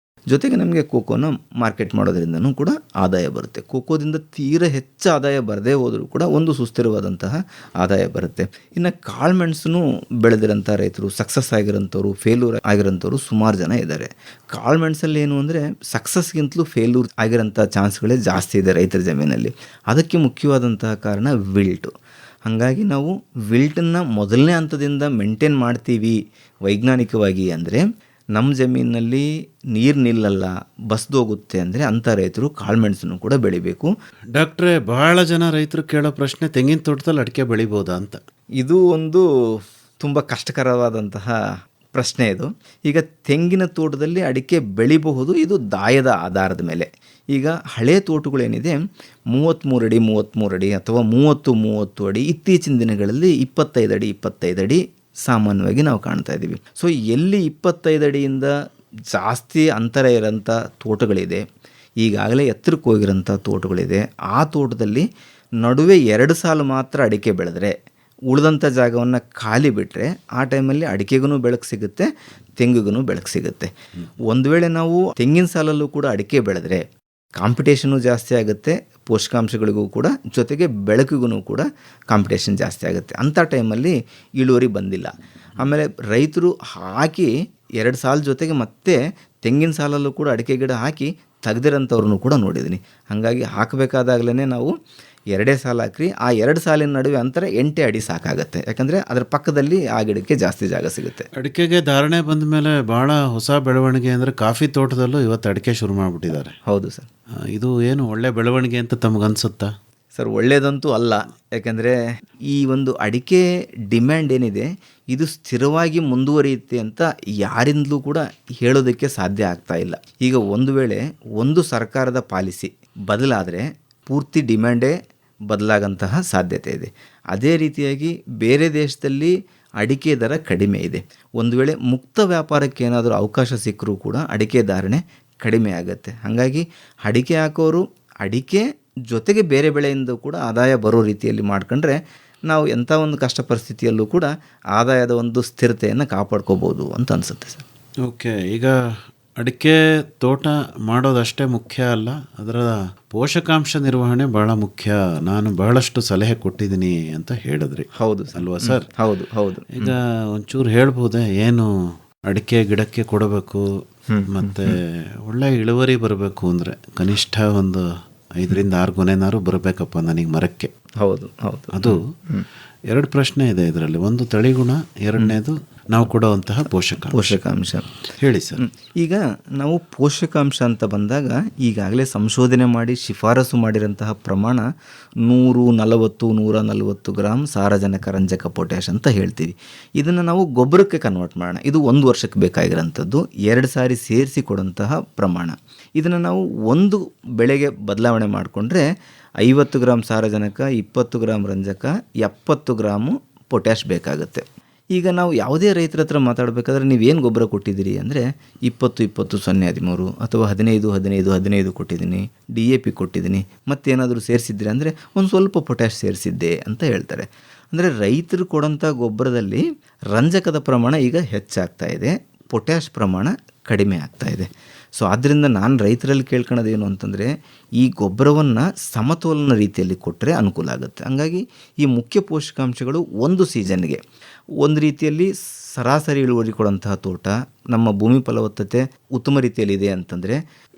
ಜೊತೆಗೆ ನಮಗೆ ಕೋಕೋನ ಮಾರ್ಕೆಟ್ ಮಾಡೋದ್ರಿಂದನೂ ಕೂಡ ಆದಾಯ ಬರುತ್ತೆ. ಕೋಕೋದಿಂದ ತೀರ ಹೆಚ್ಚು ಆದಾಯ ಬರದೇ ಹೋದರೂ ಕೂಡ ಒಂದು ಸುಸ್ಥಿರವಾದಂತಹ ಆದಾಯ ಬರುತ್ತೆ. ಇನ್ನು ಕಾಳುಮೆಣಸನ್ನು ಬೆಳೆದಿರೋಂಥ ರೈತರು, ಸಕ್ಸಸ್ ಆಗಿರೋಂಥವ್ರು, ಫೇಲ್ಯೂರ್ ಆಗಿರೋಂಥವ್ರು ಸುಮಾರು ಜನ ಇದ್ದಾರೆ. ಕಾಳುಮೆಣಸಲ್ಲಿ ಏನು ಅಂದರೆ ಸಕ್ಸಸ್ಗಿಂತಲೂ ಫೇಲ್ಯೂರ್ ಆಗಿರೋಂಥ ಚಾನ್ಸ್ಗಳೇ ಜಾಸ್ತಿ ಇದೆ ರೈತರ ಜಮೀನಲ್ಲಿ. ಅದಕ್ಕೆ ಮುಖ್ಯವಾದಂತಹ ಕಾರಣ ವಿಲ್ಟು. ಹಾಗಾಗಿ ನಾವು ವಿಲ್ಟನ್ನು ಮೊದಲನೇ ಹಂತದಿಂದ ಮೇಂಟೈನ್ ಮಾಡ್ತೀವಿ ವೈಜ್ಞಾನಿಕವಾಗಿ ಅಂದರೆ ನಮ್ಮ ಜಮೀನಿನಲ್ಲಿ ನೀರು ನಿಲ್ಲಲ್ಲ, ಬಸ್ದೋಗುತ್ತೆ ಅಂದರೆ ಅಂಥ ರೈತರು ಕಾಳುಮೆಣಸನ್ನು ಕೂಡ ಬೆಳಿಬೇಕು. ಡಾಕ್ಟ್ರೇ, ಬಹಳ ಜನ ರೈತರು ಕೇಳೋ ಪ್ರಶ್ನೆ, ತೆಂಗಿನ ತೋಟದಲ್ಲಿ ಅಡಿಕೆ ಬೆಳಿಬೋದಾ ಅಂತ. ಇದು ಒಂದು ತುಂಬ ಕಷ್ಟಕರವಾದಂತಹ ಪ್ರಶ್ನೆ ಇದು. ಈಗ ತೆಂಗಿನ ತೋಟದಲ್ಲಿ ಅಡಿಕೆ ಬೆಳಿಬಹುದು, ಇದು ದಾಯದ ಆಧಾರದ ಮೇಲೆ. ಈಗ ಹಳೆ ತೋಟಗಳೇನಿದೆ 33 ಅಡಿ 33 ಅಡಿ ಅಥವಾ 30 ಅಡಿ, ಇತ್ತೀಚಿನ ದಿನಗಳಲ್ಲಿ 25 ಅಡಿ ಸಾಮಾನ್ಯವಾಗಿ ನಾವು ಕಾಣ್ತಾ ಇದ್ದೀವಿ. ಸೊ ಎಲ್ಲಿ 25 ಅಡಿಯಿಂದ ಜಾಸ್ತಿ ಅಂತರ ಇರೋಂಥ ತೋಟಗಳಿದೆ, ಈಗಾಗಲೇ ಎತ್ತರಕ್ಕೆ ಹೋಗಿರೋಂಥ ತೋಟಗಳಿದೆ, ಆ ತೋಟದಲ್ಲಿ ನಡುವೆ 2 ಸಾಲು ಮಾತ್ರ ಅಡಿಕೆ ಬೆಳೆದ್ರೆ ಉಳಿದಂಥ ಜಾಗವನ್ನು ಖಾಲಿ ಬಿಟ್ಟರೆ ಆ ಟೈಮಲ್ಲಿ ಅಡಿಕೆಗೂ ಬೆಳಕು ಸಿಗುತ್ತೆ, ತೆಂಗಿಗೂ ಬೆಳಕು ಸಿಗುತ್ತೆ. ಒಂದು ವೇಳೆ ನಾವು ತೆಂಗಿನ ಸಾಲಲ್ಲೂ ಕೂಡ ಅಡಿಕೆ ಬೆಳೆದ್ರೆ ಕಾಂಪಿಟೇಷನು ಜಾಸ್ತಿ ಆಗುತ್ತೆ, ಪೋಷಕಾಂಶಗಳಿಗೂ ಕೂಡ, ಜೊತೆಗೆ ಬೆಳಕಿಗೂ ಕೂಡ ಕಾಂಪಿಟೇಷನ್ ಜಾಸ್ತಿ ಆಗುತ್ತೆ. ಅಂಥ ಟೈಮಲ್ಲಿ ಇಳುವರಿ ಬಂದಿಲ್ಲ. ಆಮೇಲೆ ರೈತರು ಹಾಕಿ 2 ಸಾಲ ಜೊತೆಗೆ ಮತ್ತೆ ತೆಂಗಿನ ಸಾಲಲ್ಲೂ ಕೂಡ ಅಡಿಕೆ ಗಿಡ ಹಾಕಿ ತೆಗ್ದಿರೋಂಥವ್ರನ್ನೂ ಕೂಡ ನೋಡಿದ್ದೀನಿ. ಹಾಗಾಗಿ ಹಾಕಬೇಕಾದಾಗಲೇ ನಾವು 2 ಸಾಲ ಹಾಕ್ರಿ, ಆ 2 ಸಾಲಿನ ನಡುವೆ ಅಂತರ 8 ಅಡಿ ಸಾಕಾಗುತ್ತೆ. ಯಾಕಂದರೆ ಅದರ ಪಕ್ಕದಲ್ಲಿ ಆ ಗಿಡಕ್ಕೆ ಜಾಸ್ತಿ ಜಾಗ ಸಿಗುತ್ತೆ. ಅಡಿಕೆಗೆ ಧಾರಣೆ ಬಂದ ಮೇಲೆ ಭಾಳ ಹೊಸ ಬೆಳವಣಿಗೆ ಅಂದರೆ ಕಾಫಿ ತೋಟದಲ್ಲೂ ಇವತ್ತು ಅಡಿಕೆ ಶುರು ಮಾಡಿಬಿಟ್ಟಿದ್ದಾರೆ. ಹೌದು ಸರ್. ಇದು ಏನು ಒಳ್ಳೆ ಬೆಳವಣಿಗೆ ಅಂತ ತಮಗನ್ಸುತ್ತಾ? ಸರ್, ಒಳ್ಳೆಯದಂತೂ ಅಲ್ಲ. ಯಾಕೆಂದರೆ ಈ ಒಂದು ಅಡಿಕೆ ಡಿಮ್ಯಾಂಡ್ ಏನಿದೆ ಇದು ಸ್ಥಿರವಾಗಿ ಮುಂದುವರಿಯುತ್ತೆ ಅಂತ ಯಾರಿಂದಲೂ ಕೂಡ ಹೇಳೋದಕ್ಕೆ ಸಾಧ್ಯ ಆಗ್ತಾ ಇಲ್ಲ. ಈಗ ಒಂದು ವೇಳೆ ಒಂದು ಸರ್ಕಾರದ ಪಾಲಿಸಿ ಬದಲಾದರೆ ಪೂರ್ತಿ ಡಿಮ್ಯಾಂಡೇ ಬದಲಾಗಂತಹ ಸಾಧ್ಯತೆ ಇದೆ. ಅದೇ ರೀತಿಯಾಗಿ ಬೇರೆ ದೇಶದಲ್ಲಿ ಅಡಿಕೆ ದರ ಕಡಿಮೆ ಇದೆ. ಒಂದು ವೇಳೆ ಮುಕ್ತ ವ್ಯಾಪಾರಕ್ಕೆ ಏನಾದರೂ ಅವಕಾಶ ಸಿಕ್ಕರೂ ಕೂಡ ಅಡಿಕೆ ಧಾರಣೆ ಕಡಿಮೆ ಆಗುತ್ತೆ. ಹಾಗಾಗಿ ಅಡಿಕೆ ಹಾಕೋರು ಅಡಿಕೆ ಜೊತೆಗೆ ಬೇರೆ ಬೆಳೆಯಿಂದ ಕೂಡ ಆದಾಯ ಬರೋ ರೀತಿಯಲ್ಲಿ ಮಾಡ್ಕೊಂಡ್ರೆ ನಾವು ಎಂಥ ಒಂದು ಕಷ್ಟ ಪರಿಸ್ಥಿತಿಯಲ್ಲೂ ಕೂಡ ಆದಾಯದ ಒಂದು ಸ್ಥಿರತೆಯನ್ನು ಕಾಪಾಡ್ಕೋಬೋದು ಅಂತ ಅನಿಸುತ್ತೆ ಸರ್. ಓಕೆ, ಈಗ ಅಡಿಕೆ ತೋಟ ಮಾಡೋದಷ್ಟೇ ಮುಖ್ಯ ಅಲ್ಲ, ಅದರ ಪೋಷಕಾಂಶ ನಿರ್ವಹಣೆ ಬಹಳ ಮುಖ್ಯ. ನಾನು ಬಹಳಷ್ಟು ಸಲಹೆ ಕೊಟ್ಟಿದ್ದೀನಿ ಅಂತ ಹೇಳಿದ್ರಿ. ಹೌದು ಅಲ್ವಾ ಸರ್? ಹೌದು ಹೌದು. ಈಗ ಒಂಚೂರು ಹೇಳ್ಬೋದೇ, ಏನು ಅಡಿಕೆ ಗಿಡಕ್ಕೆ ಕೊಡಬೇಕು ಮತ್ತು ಒಳ್ಳೆ ಇಳುವರಿ ಬರಬೇಕು ಅಂದರೆ ಕನಿಷ್ಠ ಒಂದು 5-6 ಗೊನೆನಾರು ಬರಬೇಕಪ್ಪ ನನಗೆ ಮರಕ್ಕೆ. ಹೌದು ಹೌದು. ಅದು 2 ಪ್ರಶ್ನೆ ಇದೆ ಇದರಲ್ಲಿ. ಒಂದು ತಳಿಗುಣ, ಎರಡನೇದು ನಾವು ಕೊಡುವಂತಹ ಪೋಷಕಾಂಶ. ಹೇಳಿ ಸರ್. ಈಗ ನಾವು ಪೋಷಕಾಂಶ ಅಂತ ಬಂದಾಗ ಈಗಾಗಲೇ ಸಂಶೋಧನೆ ಮಾಡಿ ಶಿಫಾರಸು ಮಾಡಿರೋಂತಹ ಪ್ರಮಾಣ 140 ಗ್ರಾಮ್ ಸಾರಜನಕ, ರಂಜಕ, ಪೊಟ್ಯಾಷ್ ಅಂತ ಹೇಳ್ತೀವಿ. ಇದನ್ನು ನಾವು ಗೊಬ್ಬರಕ್ಕೆ ಕನ್ವರ್ಟ್ ಮಾಡೋಣ. ಇದು 1 ವರ್ಷಕ್ಕೆ ಬೇಕಾಗಿರೋಂಥದ್ದು, 2 ಸಾರಿ ಸೇರಿಸಿ ಕೊಡುವಂತಹ ಪ್ರಮಾಣ. ಇದನ್ನು ನಾವು ಒಂದು ಬೆಳೆಗೆ ಬದಲಾವಣೆ ಮಾಡಿಕೊಂಡ್ರೆ 50 ಗ್ರಾಮ್ ಸಾರಜನಕ, 20 ಗ್ರಾಮ್ ರಂಜಕ, 70 ಗ್ರಾಮು ಪೊಟ್ಯಾಷ್ ಬೇಕಾಗುತ್ತೆ. ಈಗ ನಾವು ಯಾವುದೇ ರೈತರ ಹತ್ರ ಮಾತಾಡಬೇಕಾದ್ರೆ ನೀವೇನು ಗೊಬ್ಬರ ಕೊಟ್ಟಿದ್ದೀರಿ ಅಂದರೆ 20-20-0-13 ಅಥವಾ 15-15-15 ಕೊಟ್ಟಿದ್ದೀನಿ, DAP ಕೊಟ್ಟಿದ್ದೀನಿ, ಮತ್ತೇನಾದರೂ ಸೇರಿಸಿದ್ರೆ ಅಂದರೆ ಒಂದು ಸ್ವಲ್ಪ ಪೊಟ್ಯಾಷ್ ಸೇರಿಸಿದ್ದೆ ಅಂತ ಹೇಳ್ತಾರೆ. ಅಂದರೆ ರೈತರು ಕೊಡೋಂಥ ಗೊಬ್ಬರದಲ್ಲಿ ರಂಜಕದ ಪ್ರಮಾಣ ಈಗ ಹೆಚ್ಚಾಗ್ತಾ ಇದೆ, ಪೊಟ್ಯಾಷ್ ಪ್ರಮಾಣ ಕಡಿಮೆ ಆಗ್ತಾ ಇದೆ. ಸೊ ಆದ್ದರಿಂದ ನಾನು ರೈತರಲ್ಲಿ ಕೇಳ್ಕೊಳ್ಳೋದೇನು ಅಂತಂದರೆ ಈ ಗೊಬ್ಬರವನ್ನು ಸಮತೋಲನ ರೀತಿಯಲ್ಲಿ ಕೊಟ್ಟರೆ ಅನುಕೂಲ ಆಗುತ್ತೆ. ಹಂಗಾಗಿ ಈ ಮುಖ್ಯ ಪೋಷಕಾಂಶಗಳು ಒಂದು ಸೀಸನ್ಗೆ ಒಂದು ರೀತಿಯಲ್ಲಿ ಸರಾಸರಿ ಇಳುವರಿ ಕೊಡುವಂತಹ ತೋಟ, ನಮ್ಮ ಭೂಮಿ ಫಲವತ್ತತೆ ಉತ್ತಮ ರೀತಿಯಲ್ಲಿದೆ ಅಂತಂದರೆ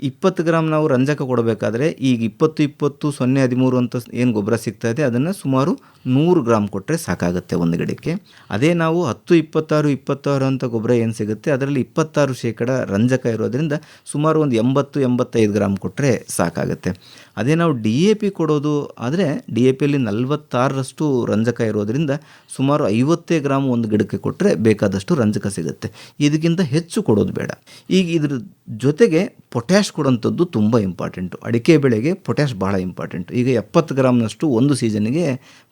20 ಗ್ರಾಮ್ ನಾವು ರಂಜಕ ಕೊಡಬೇಕಾದ್ರೆ ಈಗ 20-20-0-13 ಅಂತ ಏನು ಗೊಬ್ಬರ ಸಿಗ್ತಾ ಇದೆ ಅದನ್ನು ಸುಮಾರು 100 ಗ್ರಾಮ್ ಕೊಟ್ಟರೆ ಸಾಕಾಗುತ್ತೆ ಒಂದು ಗಿಡಕ್ಕೆ. ಅದೇ ನಾವು 10-26-26 ಅಂತ ಗೊಬ್ಬರ ಏನು ಸಿಗುತ್ತೆ ಅದರಲ್ಲಿ 26% ರಂಜಕ ಇರೋದ್ರಿಂದ ಸುಮಾರು ಒಂದು 80-85 ಗ್ರಾಮ್ ಕೊಟ್ಟರೆ ಸಾಕಾಗುತ್ತೆ. ಅದೇ ನಾವು DAP ಕೊಡೋದು ಆದರೆ DAPಯಲ್ಲಿ 46% ರಂಜಕ ಇರೋದ್ರಿಂದ ಸುಮಾರು 50 ಗ್ರಾಮ್ ಒಂದು ಗಿಡಕ್ಕೆ ಕೊಟ್ಟರೆ ಬೇಕಾದಷ್ಟು ರಂಜಕ ಸಿಗುತ್ತೆ. ಇದಕ್ಕಿಂತ ಹೆಚ್ಚು ಕೊಡೋದು ಬೇಡ. ಈಗ ಇದ್ರ ಜೊತೆಗೆ ಪೊಟ್ಯಾಷ್ ಕೊಡೋಂಥದ್ದು ತುಂಬ ಇಂಪಾರ್ಟೆಂಟು. ಅಡಿಕೆ ಬೆಳೆಗೆ ಪೊಟ್ಯಾಷ್ ಭಾಳ ಇಂಪಾರ್ಟೆಂಟು. ಈಗ 70 ಗ್ರಾಮ್ನಷ್ಟು ಒಂದು ಸೀಸನ್ಗೆ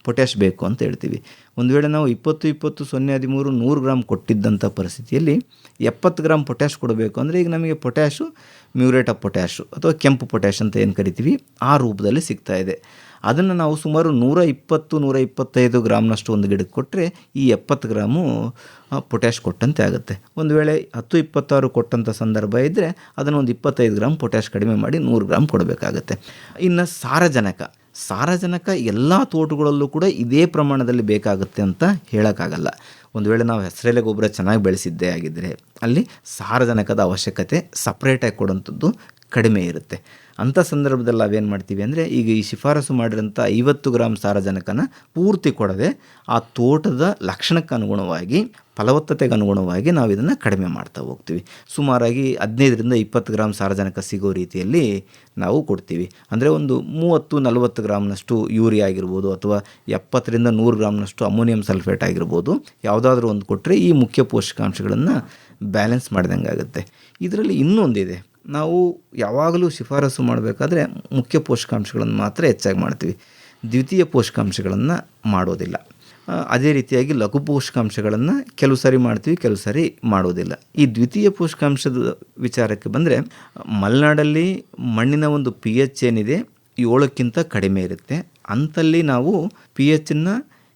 ಪೊಟ್ಯಾಷ್ ಬೇಕು ಅಂತ ಹೇಳ್ತೀವಿ. ಒಂದು ವೇಳೆ ನಾವು 20-20-0-13 100 ಗ್ರಾಮ್ ಕೊಟ್ಟಿದ್ದಂಥ ಪರಿಸ್ಥಿತಿಯಲ್ಲಿ 70 ಗ್ರಾಮ್ ಪೊಟ್ಯಾಷ್ ಕೊಡಬೇಕು ಅಂದರೆ ಈಗ ನಮಗೆ ಪೊಟ್ಯಾಷು ಮ್ಯೂರೇಟ್ ಆಫ್ ಪೊಟ್ಯಾಷು ಅಥವಾ ಕೆಂಪು ಪೊಟ್ಯಾಷ್ ಅಂತ ಏನು ಕರಿತೀವಿ ಆ ರೂಪದಲ್ಲಿ ಸಿಗ್ತಾ ಇದೆ. ಅದನ್ನು ನಾವು ಸುಮಾರು 120-125 ಗ್ರಾಮ್ನಷ್ಟು ಒಂದು ಗಿಡಕ್ಕೆ ಕೊಟ್ಟರೆ ಈ 70 ಗ್ರಾಮು ಪೊಟ್ಯಾಷ್ ಕೊಟ್ಟಂತೆ ಆಗುತ್ತೆ. ಒಂದು ವೇಳೆ 10-26 ಕೊಟ್ಟಂಥ ಸಂದರ್ಭ ಇದ್ದರೆ ಅದನ್ನು ಒಂದು 25 ಗ್ರಾಮ್ ಪೊಟ್ಯಾಷ್ ಕಡಿಮೆ ಮಾಡಿ 100 ಗ್ರಾಮ್ ಕೊಡಬೇಕಾಗತ್ತೆ. ಇನ್ನು ಸಾರಜನಕ ಎಲ್ಲ ತೋಟಗಳಲ್ಲೂ ಕೂಡ ಇದೇ ಪ್ರಮಾಣದಲ್ಲಿ ಬೇಕಾಗುತ್ತೆ ಅಂತ ಹೇಳೋಕ್ಕಾಗಲ್ಲ. ಒಂದು ವೇಳೆ ನಾವು ಹೆಸರೆಲೆ ಗೊಬ್ಬರ ಚೆನ್ನಾಗಿ ಬೆಳೆಸಿದ್ದೇ ಆಗಿದ್ದರೆ ಅಲ್ಲಿ ಸಾರಜನಕದ ಅವಶ್ಯಕತೆ ಸಪ್ರೇಟಾಗಿ ಕೊಡುವಂಥದ್ದು ಕಡಿಮೆ ಇರುತ್ತೆ. ಅಂಥ ಸಂದರ್ಭದಲ್ಲಿ ನಾವೇನು ಮಾಡ್ತೀವಿ ಅಂದರೆ, ಈಗ ಈ ಶಿಫಾರಸು ಮಾಡಿರೋಂಥ 50 ಗ್ರಾಮ್ ಸಾರಜನಕನ ಪೂರ್ತಿ ಕೊಡದೆ ಆ ತೋಟದ ಲಕ್ಷಣಕ್ಕೆ ಅನುಗುಣವಾಗಿ, ಫಲವತ್ತತೆಗೆ ಅನುಗುಣವಾಗಿ ನಾವು ಇದನ್ನು ಕಡಿಮೆ ಮಾಡ್ತಾ ಹೋಗ್ತೀವಿ. ಸುಮಾರಾಗಿ 15ರಿಂದ 20 ಗ್ರಾಮ್ ಸಾರಜನಕ ಸಿಗೋ ರೀತಿಯಲ್ಲಿ ನಾವು ಕೊಡ್ತೀವಿ. ಅಂದರೆ ಒಂದು 30-40 ಗ್ರಾಮ್ನಷ್ಟು ಯೂರಿಯಾ ಆಗಿರ್ಬೋದು, ಅಥವಾ 70ರಿಂದ 100 ಗ್ರಾಮ್ನಷ್ಟು ಅಮೋನಿಯಂ ಸಲ್ಫೇಟ್ ಆಗಿರ್ಬೋದು, ಯಾವುದಾದ್ರೂ ಒಂದು ಕೊಟ್ಟರೆ ಈ ಮುಖ್ಯ ಪೋಷಕಾಂಶಗಳನ್ನು ಬ್ಯಾಲೆನ್ಸ್ ಮಾಡಿದಂಗೆ ಆಗುತ್ತೆ. ಇದರಲ್ಲಿ ಇನ್ನೊಂದಿದೆ, ನಾವು ಯಾವಾಗಲೂ ಶಿಫಾರಸು ಮಾಡಬೇಕಾದ್ರೆ ಮುಖ್ಯ ಪೋಷಕಾಂಶಗಳನ್ನು ಮಾತ್ರ ಹೆಚ್ಚಾಗಿ ಮಾಡ್ತೀವಿ, ದ್ವಿತೀಯ ಪೋಷಕಾಂಶಗಳನ್ನು ಮಾಡೋದಿಲ್ಲ. ಅದೇ ರೀತಿಯಾಗಿ ಲಘು ಪೋಷಕಾಂಶಗಳನ್ನು ಕೆಲವು ಸಾರಿ ಮಾಡ್ತೀವಿ, ಕೆಲವು ಸಾರಿ ಮಾಡೋದಿಲ್ಲ. ಈ ದ್ವಿತೀಯ ಪೋಷಕಾಂಶದ ವಿಚಾರಕ್ಕೆ ಬಂದರೆ, ಮಲೆನಾಡಲ್ಲಿ ಮಣ್ಣಿನ ಒಂದು pH ಏನಿದೆ 7ಕ್ಕಿಂತ ಕಡಿಮೆ ಇರುತ್ತೆ. ಅಂಥಲ್ಲಿ ನಾವು pHನ್ನು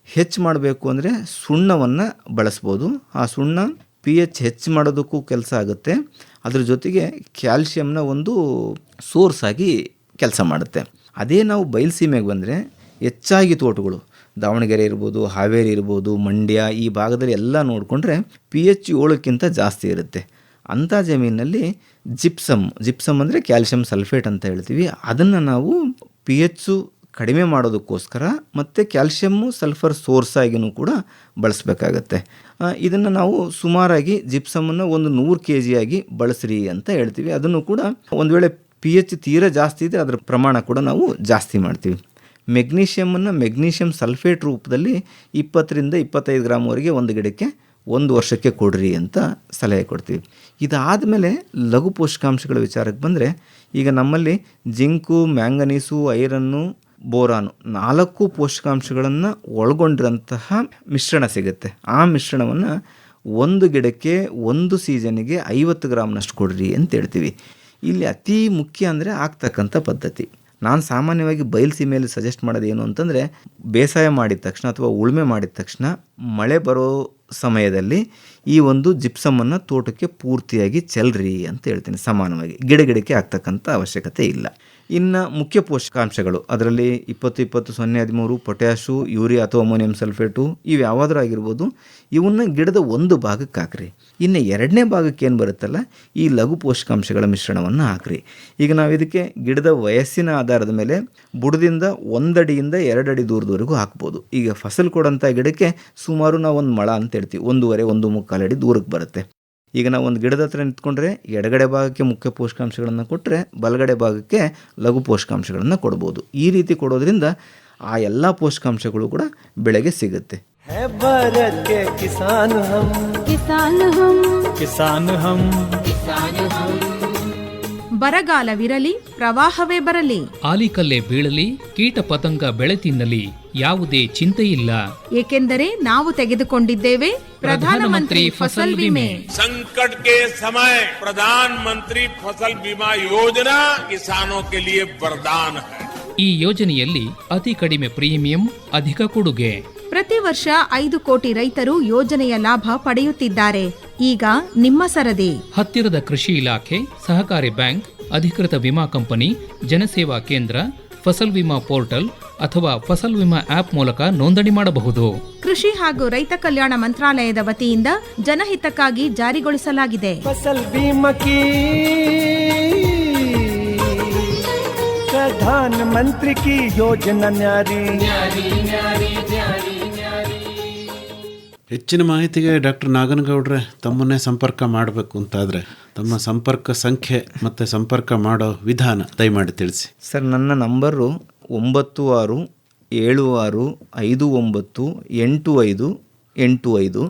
ಹೆಚ್ಚು ಮಾಡಬೇಕು ಅಂದರೆ ಸುಣ್ಣವನ್ನು ಬಳಸ್ಬೋದು. ಆ ಸುಣ್ಣ pH ಹೆಚ್ಚು ಮಾಡೋದಕ್ಕೂ ಕೆಲಸ ಆಗುತ್ತೆ, ಅದ್ರ ಜೊತೆಗೆ ಕ್ಯಾಲ್ಶಿಯಂನ ಒಂದು ಸೋರ್ಸ್ ಆಗಿ ಕೆಲಸ ಮಾಡುತ್ತೆ. ಅದೇ ನಾವು ಬಯಲುಸೀಮೆಗೆ ಬಂದರೆ ಹೆಚ್ಚಾಗಿ ತೋಟಗಳು ದಾವಣಗೆರೆ ಇರ್ಬೋದು, ಹಾವೇರಿ ಇರ್ಬೋದು, ಮಂಡ್ಯ ಈ ಭಾಗದಲ್ಲಿ ಎಲ್ಲ ನೋಡಿಕೊಂಡ್ರೆ pH 7ಕ್ಕಿಂತ ಜಾಸ್ತಿ ಇರುತ್ತೆ. ಅಂಥ ಜಮೀನಲ್ಲಿ ಜಿಪ್ಸಮ್ ಅಂದರೆ ಕ್ಯಾಲ್ಶಿಯಂ ಸಲ್ಫೇಟ್ ಅಂತ ಹೇಳ್ತೀವಿ, ಅದನ್ನು ನಾವು pH ಕಡಿಮೆ ಮಾಡೋದಕ್ಕೋಸ್ಕರ ಮತ್ತು ಕ್ಯಾಲ್ಶಿಯಮ್ಮು ಸಲ್ಫರ್ ಸೋರ್ಸ್ ಆಗಿನೂ ಕೂಡ ಬಳಸಬೇಕಾಗತ್ತೆ. ಇದನ್ನು ನಾವು ಸುಮಾರಾಗಿ ಜಿಪ್ಸಮನ್ನು ಒಂದು 100 kg ಆಗಿ ಬಳಸ್ರಿ ಅಂತ ಹೇಳ್ತೀವಿ. ಅದನ್ನು ಕೂಡ ಒಂದು ವೇಳೆ pH ತೀರಾ ಜಾಸ್ತಿ ಇದ್ದರೆ ಅದರ ಪ್ರಮಾಣ ಕೂಡ ನಾವು ಜಾಸ್ತಿ ಮಾಡ್ತೀವಿ. ಮೆಗ್ನೀಷಿಯಮ್ ಸಲ್ಫೇಟ್ ರೂಪದಲ್ಲಿ 20ರಿಂದ 25 ಗ್ರಾಮ್ವರೆಗೆ ಒಂದು ಗಿಡಕ್ಕೆ 1 ವರ್ಷಕ್ಕೆ ಕೊಡ್ರಿ ಅಂತ ಸಲಹೆ ಕೊಡ್ತೀವಿ. ಇದಾದಮೇಲೆ ಲಘು ಪೋಷಕಾಂಶಗಳ ವಿಚಾರಕ್ಕೆ ಬಂದರೆ, ಈಗ ನಮ್ಮಲ್ಲಿ ಜಿಂಕು, ಮ್ಯಾಂಗನೀಸು, ಐರನ್ನು, ಬೋರಾನು 4 ಪೋಷಕಾಂಶಗಳನ್ನು ಒಳಗೊಂಡಿರೋಂತಹ ಮಿಶ್ರಣ ಸಿಗುತ್ತೆ. ಆ ಮಿಶ್ರಣವನ್ನು ಒಂದು ಗಿಡಕ್ಕೆ ಒಂದು ಸೀಸನ್ನಿಗೆ 50 ಗ್ರಾಮ್ನಷ್ಟು ಕೊಡ್ರಿ ಅಂತ ಹೇಳ್ತೀವಿ. ಇಲ್ಲಿ ಅತಿ ಮುಖ್ಯ ಅಂದರೆ ಆಗ್ತಕ್ಕಂಥ ಪದ್ಧತಿ. ನಾನು ಸಾಮಾನ್ಯವಾಗಿ ಬಯಲುಸೀಮೆಯಲ್ಲಿ ಸಜೆಸ್ಟ್ ಮಾಡೋದು ಏನು ಅಂತಂದರೆ, ಬೇಸಾಯ ಮಾಡಿದ ತಕ್ಷಣ ಅಥವಾ ಉಳುಮೆ ಮಾಡಿದ ತಕ್ಷಣ ಮಳೆ ಬರೋ ಸಮಯದಲ್ಲಿ ಈ ಒಂದು ಜಿಪ್ಸಮನ್ನು ತೋಟಕ್ಕೆ ಪೂರ್ತಿಯಾಗಿ ಚೆಲ್ರಿ ಅಂತ ಹೇಳ್ತೀನಿ. ಸಮಾನವಾಗಿ ಗಿಡಕ್ಕೆ ಆಗ್ತಕ್ಕಂಥ ಅವಶ್ಯಕತೆ ಇಲ್ಲ. ಇನ್ನು ಮುಖ್ಯ ಪೋಷಕಾಂಶಗಳು ಅದರಲ್ಲಿ 20-20-0-13 ಪೊಟ್ಯಾಶು, ಯೂರಿಯಾ ಅಥವಾ ಅಮೋನಿಯಂ ಸಲ್ಫೇಟು ಇವು ಯಾವಾದರೂ ಆಗಿರ್ಬೋದು, ಇವನ್ನ ಗಿಡದ ಒಂದು ಭಾಗಕ್ಕೆ ಹಾಕ್ರಿ. ಇನ್ನು 2ನೇ ಭಾಗಕ್ಕೆ ಏನು ಬರುತ್ತಲ್ಲ, ಈ ಲಘು ಪೋಷಕಾಂಶಗಳ ಮಿಶ್ರಣವನ್ನು ಹಾಕ್ರಿ. ಈಗ ನಾವು ಇದಕ್ಕೆ ಗಿಡದ ವಯಸ್ಸಿನ ಆಧಾರದ ಮೇಲೆ ಬುಡದಿಂದ 1 ಅಡಿಯಿಂದ 2 ಅಡಿ ದೂರದವರೆಗೂ ಹಾಕ್ಬೋದು. ಈಗ ಫಸಲು ಕೊಡೋಂಥ ಗಿಡಕ್ಕೆ ಸುಮಾರು ನಾವು ಒಂದು ಮಳ ಅಂತ ಹೇಳ್ತೀವಿ, 1.5-1.25 ಅಡಿ ದೂರಕ್ಕೆ ಬರುತ್ತೆ. ಈಗ ನಾವು ಒಂದು ಗಿಡದ ಹತ್ರ ನಿಂತ್ಕೊಂಡ್ರೆ ಎಡಗಡೆ ಭಾಗಕ್ಕೆ ಮುಖ್ಯ ಪೋಷಕಾಂಶಗಳನ್ನು ಕೊಟ್ಟರೆ ಬಲಗಡೆ ಭಾಗಕ್ಕೆ ಲಘು ಪೋಷಕಾಂಶಗಳನ್ನು ಕೊಡ್ಬೋದು. ಈ ರೀತಿ ಕೊಡೋದ್ರಿಂದ ಆ ಎಲ್ಲ ಪೋಷಕಾಂಶಗಳು ಕೂಡ ಬೆಳೆಗೆ ಸಿಗುತ್ತೆ. ಬರಗಾಲವಿರಲಿ, ಪ್ರವಾಹವೇ ಬರಲಿ, ಆಲಿಕಲ್ಲೆ ಬೀಳಲಿ, ಕೀಟ ಪತಂಗ ಬೆಳೆ ತಿನ್ನಲಿ, ಯಾವುದೇ ಚಿಂತೆ ಇಲ್ಲ. ಏಕೆಂದರೆ ನಾವು ತೆಗೆದುಕೊಂಡಿದ್ದೇವೆ ಪ್ರಧಾನಮಂತ್ರಿ ಫಸಲ್ ವಿಮೆ. संकट के समय प्रधानमंत्री फसल बीमा योजना किसानों के लिए वरदान है. ಈ ಯೋಜನೆಯಲ್ಲಿ ಅತಿ ಕಡಿಮೆ ಪ್ರೀಮಿಯಂ, ಅಧಿಕ ಕೊಡುಗೆ. ಪ್ರತಿ ವರ್ಷ 5 ಕೋಟಿ ರೈತರು ಯೋಜನೆಯ ಲಾಭ ಪಡೆಯುತ್ತಿದ್ದಾರೆ. ಈಗ ನಿಮ್ಮ ಸರದಿ. ಹತ್ತಿರದ ಕೃಷಿ ಇಲಾಖೆ, ಸಹಕಾರಿ ಬ್ಯಾಂಕ್, ಅಧಿಕೃತ ವಿಮಾ ಕಂಪನಿ, ಜನಸೇವಾ ಕೇಂದ್ರ, ಫಸಲ್ ವಿಮಾ ಪೋರ್ಟಲ್ ಅಥವಾ ಫಸಲ್ ವಿಮಾ ಆಪ್ ಮೂಲಕ ನೋಂದಣಿ ಮಾಡಬಹುದು. ಕೃಷಿ ಹಾಗೂ ರೈತ ಕಲ್ಯಾಣ ಮಂತ್ರಾಲಯದ ವತಿಯಿಂದ ಜನಹಿತಕ್ಕಾಗಿ ಜಾರಿಗೊಳಿಸಲಾಗಿದೆ. ಫಸಲ್ ಬಿಮಾ ಕಿ ಪ್ರಧಾನ ಮಂತ್ರಿ ಕಿ ಯೋಜನಾ ನ್ಯಾರಿ. ಹೆಚ್ಚಿನ ಮಾಹಿತಿಗೆ ಡಾಕ್ಟರ್ ನಾಗನಗೌಡ್ರೆ ತಮ್ಮನ್ನೇ ಸಂಪರ್ಕ ಮಾಡಬೇಕು ಅಂತಾದರೆ ತಮ್ಮ ಸಂಪರ್ಕ ಸಂಖ್ಯೆ ಮತ್ತು ಸಂಪರ್ಕ ಮಾಡೋ ವಿಧಾನ ದಯಮಾಡಿ ತಿಳಿಸಿ. ಸರ್, ನನ್ನ ನಂಬರು 9656598585.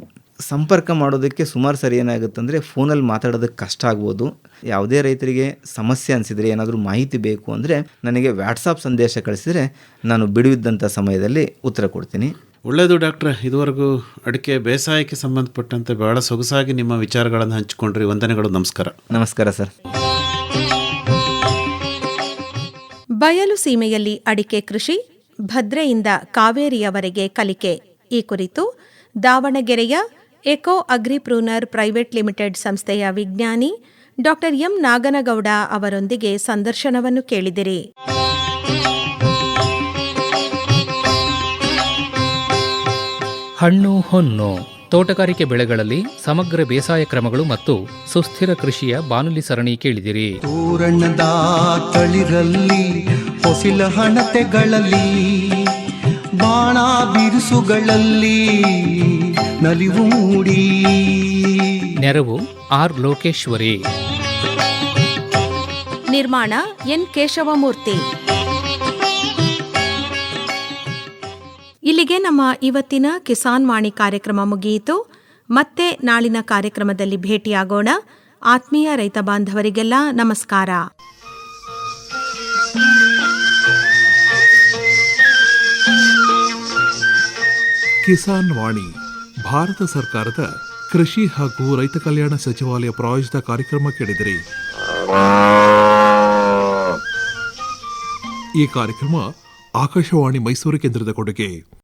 ಸಂಪರ್ಕ ಮಾಡೋದಕ್ಕೆ ಸುಮಾರು ಸರಿ ಏನಾಗುತ್ತಂದರೆ, ಫೋನಲ್ಲಿ ಮಾತಾಡೋದಕ್ಕೆ ಕಷ್ಟ ಆಗ್ಬೋದು. ಯಾವುದೇ ರೈತರಿಗೆ ಸಮಸ್ಯೆ ಅನಿಸಿದರೆ, ಏನಾದರೂ ಮಾಹಿತಿ ಬೇಕು ಅಂದರೆ ನನಗೆ ವಾಟ್ಸಾಪ್ ಸಂದೇಶ ಕಳಿಸಿದರೆ ನಾನು ಬಿಡುವಿದ್ದಂಥ ಸಮಯದಲ್ಲಿ ಉತ್ತರ ಕೊಡ್ತೀನಿ. ಒಳ್ಳೆಯದು ಡಾಕ್ಟ್ರೆ, ಇದುವರೆಗೂ ಅಡಿಕೆ ಬೇಸಾಯಕ್ಕೆ ಸಂಬಂಧಪಟ್ಟಂತೆ ಬಹಳ ಸೊಗಸಾಗಿ ನಿಮ್ಮ ವಿಚಾರಗಳನ್ನು ಹಂಚಿಕೊಂಡ್ರಿ. ವಂದನೆಗಳು, ನಮಸ್ಕಾರ. ನಮಸ್ಕಾರ ಸರ್. ಬಯಲು ಸೀಮೆಯಲ್ಲಿ ಅಡಿಕೆ ಕೃಷಿ, ಭದ್ರೆಯಿಂದ ಕಾವೇರಿಯವರೆಗೆ ಕಲಿಕೆ ಈ ಕುರಿತು ದಾವಣಗೆರೆಯ ಎಕೋ ಅಗ್ರಿಪ್ರೂನರ್ ಪ್ರೈವೇಟ್ ಲಿಮಿಟೆಡ್ ಸಂಸ್ಥೆಯ ವಿಜ್ಞಾನಿ ಡಾಕ್ಟರ್ ಎಂ ನಾಗನಗೌಡ ಅವರೊಂದಿಗೆ ಸಂದರ್ಶನವನ್ನು ಕೇಳಿದಿರಿ. ಹಣ್ಣು ಹೊನ್ನು ತೋಟಗಾರಿಕೆ ಬೆಳೆಗಳಲ್ಲಿ ಸಮಗ್ರ ಬೇಸಾಯ ಕ್ರಮಗಳು ಮತ್ತು ಸುಸ್ಥಿರ ಕೃಷಿಯ ಬಾನುಲಿ ಸರಣಿ ಕೇಳಿದಿರಿ. ತೋರಣದ ತಳಿರಲ್ಲಿ ಹೊಸಿಲ ಹಣತೆಗಳಲ್ಲಿ ಬಾಣ ಬಿರುಸುಗಳಲ್ಲಿ ನಲಿವು ಮೂಡಿ. ನೆರವು ಆರ್ ಲೋಕೇಶ್ವರಿ. ನಿರ್ಮಾಣ ಎನ್ ಕೇಶವಮೂರ್ತಿ. ಇಲ್ಲಿಗೆ ನಮ್ಮ ಇವತ್ತಿನ ಕಿಸಾನ್ ವಾಣಿ ಕಾರ್ಯಕ್ರಮ ಮುಗಿಯಿತು. ಮತ್ತೆ ನಾಳಿನ ಕಾರ್ಯಕ್ರಮದಲ್ಲಿ ಭೇಟಿಯಾಗೋಣ. ಆತ್ಮೀಯ ರೈತ ಬಾಂಧವರಿಗೆಲ್ಲ ನಮಸ್ಕಾರ. ಕಿಸಾನ್ ವಾಣಿ ಭಾರತ ಸರ್ಕಾರದ ಕೃಷಿ ಹಾಗೂ ರೈತ ಕಲ್ಯಾಣ ಸಚಿವಾಲಯ ಪ್ರಾಯೋಜಿತ ಕಾರ್ಯಕ್ರಮ ಕೇಳಿದಿರಿ. ಈ ಕಾರ್ಯಕ್ರಮ ಆಕಾಶವಾಣಿ ಮೈಸೂರು ಕೇಂದ್ರದ ಕೊಡುಗೆ.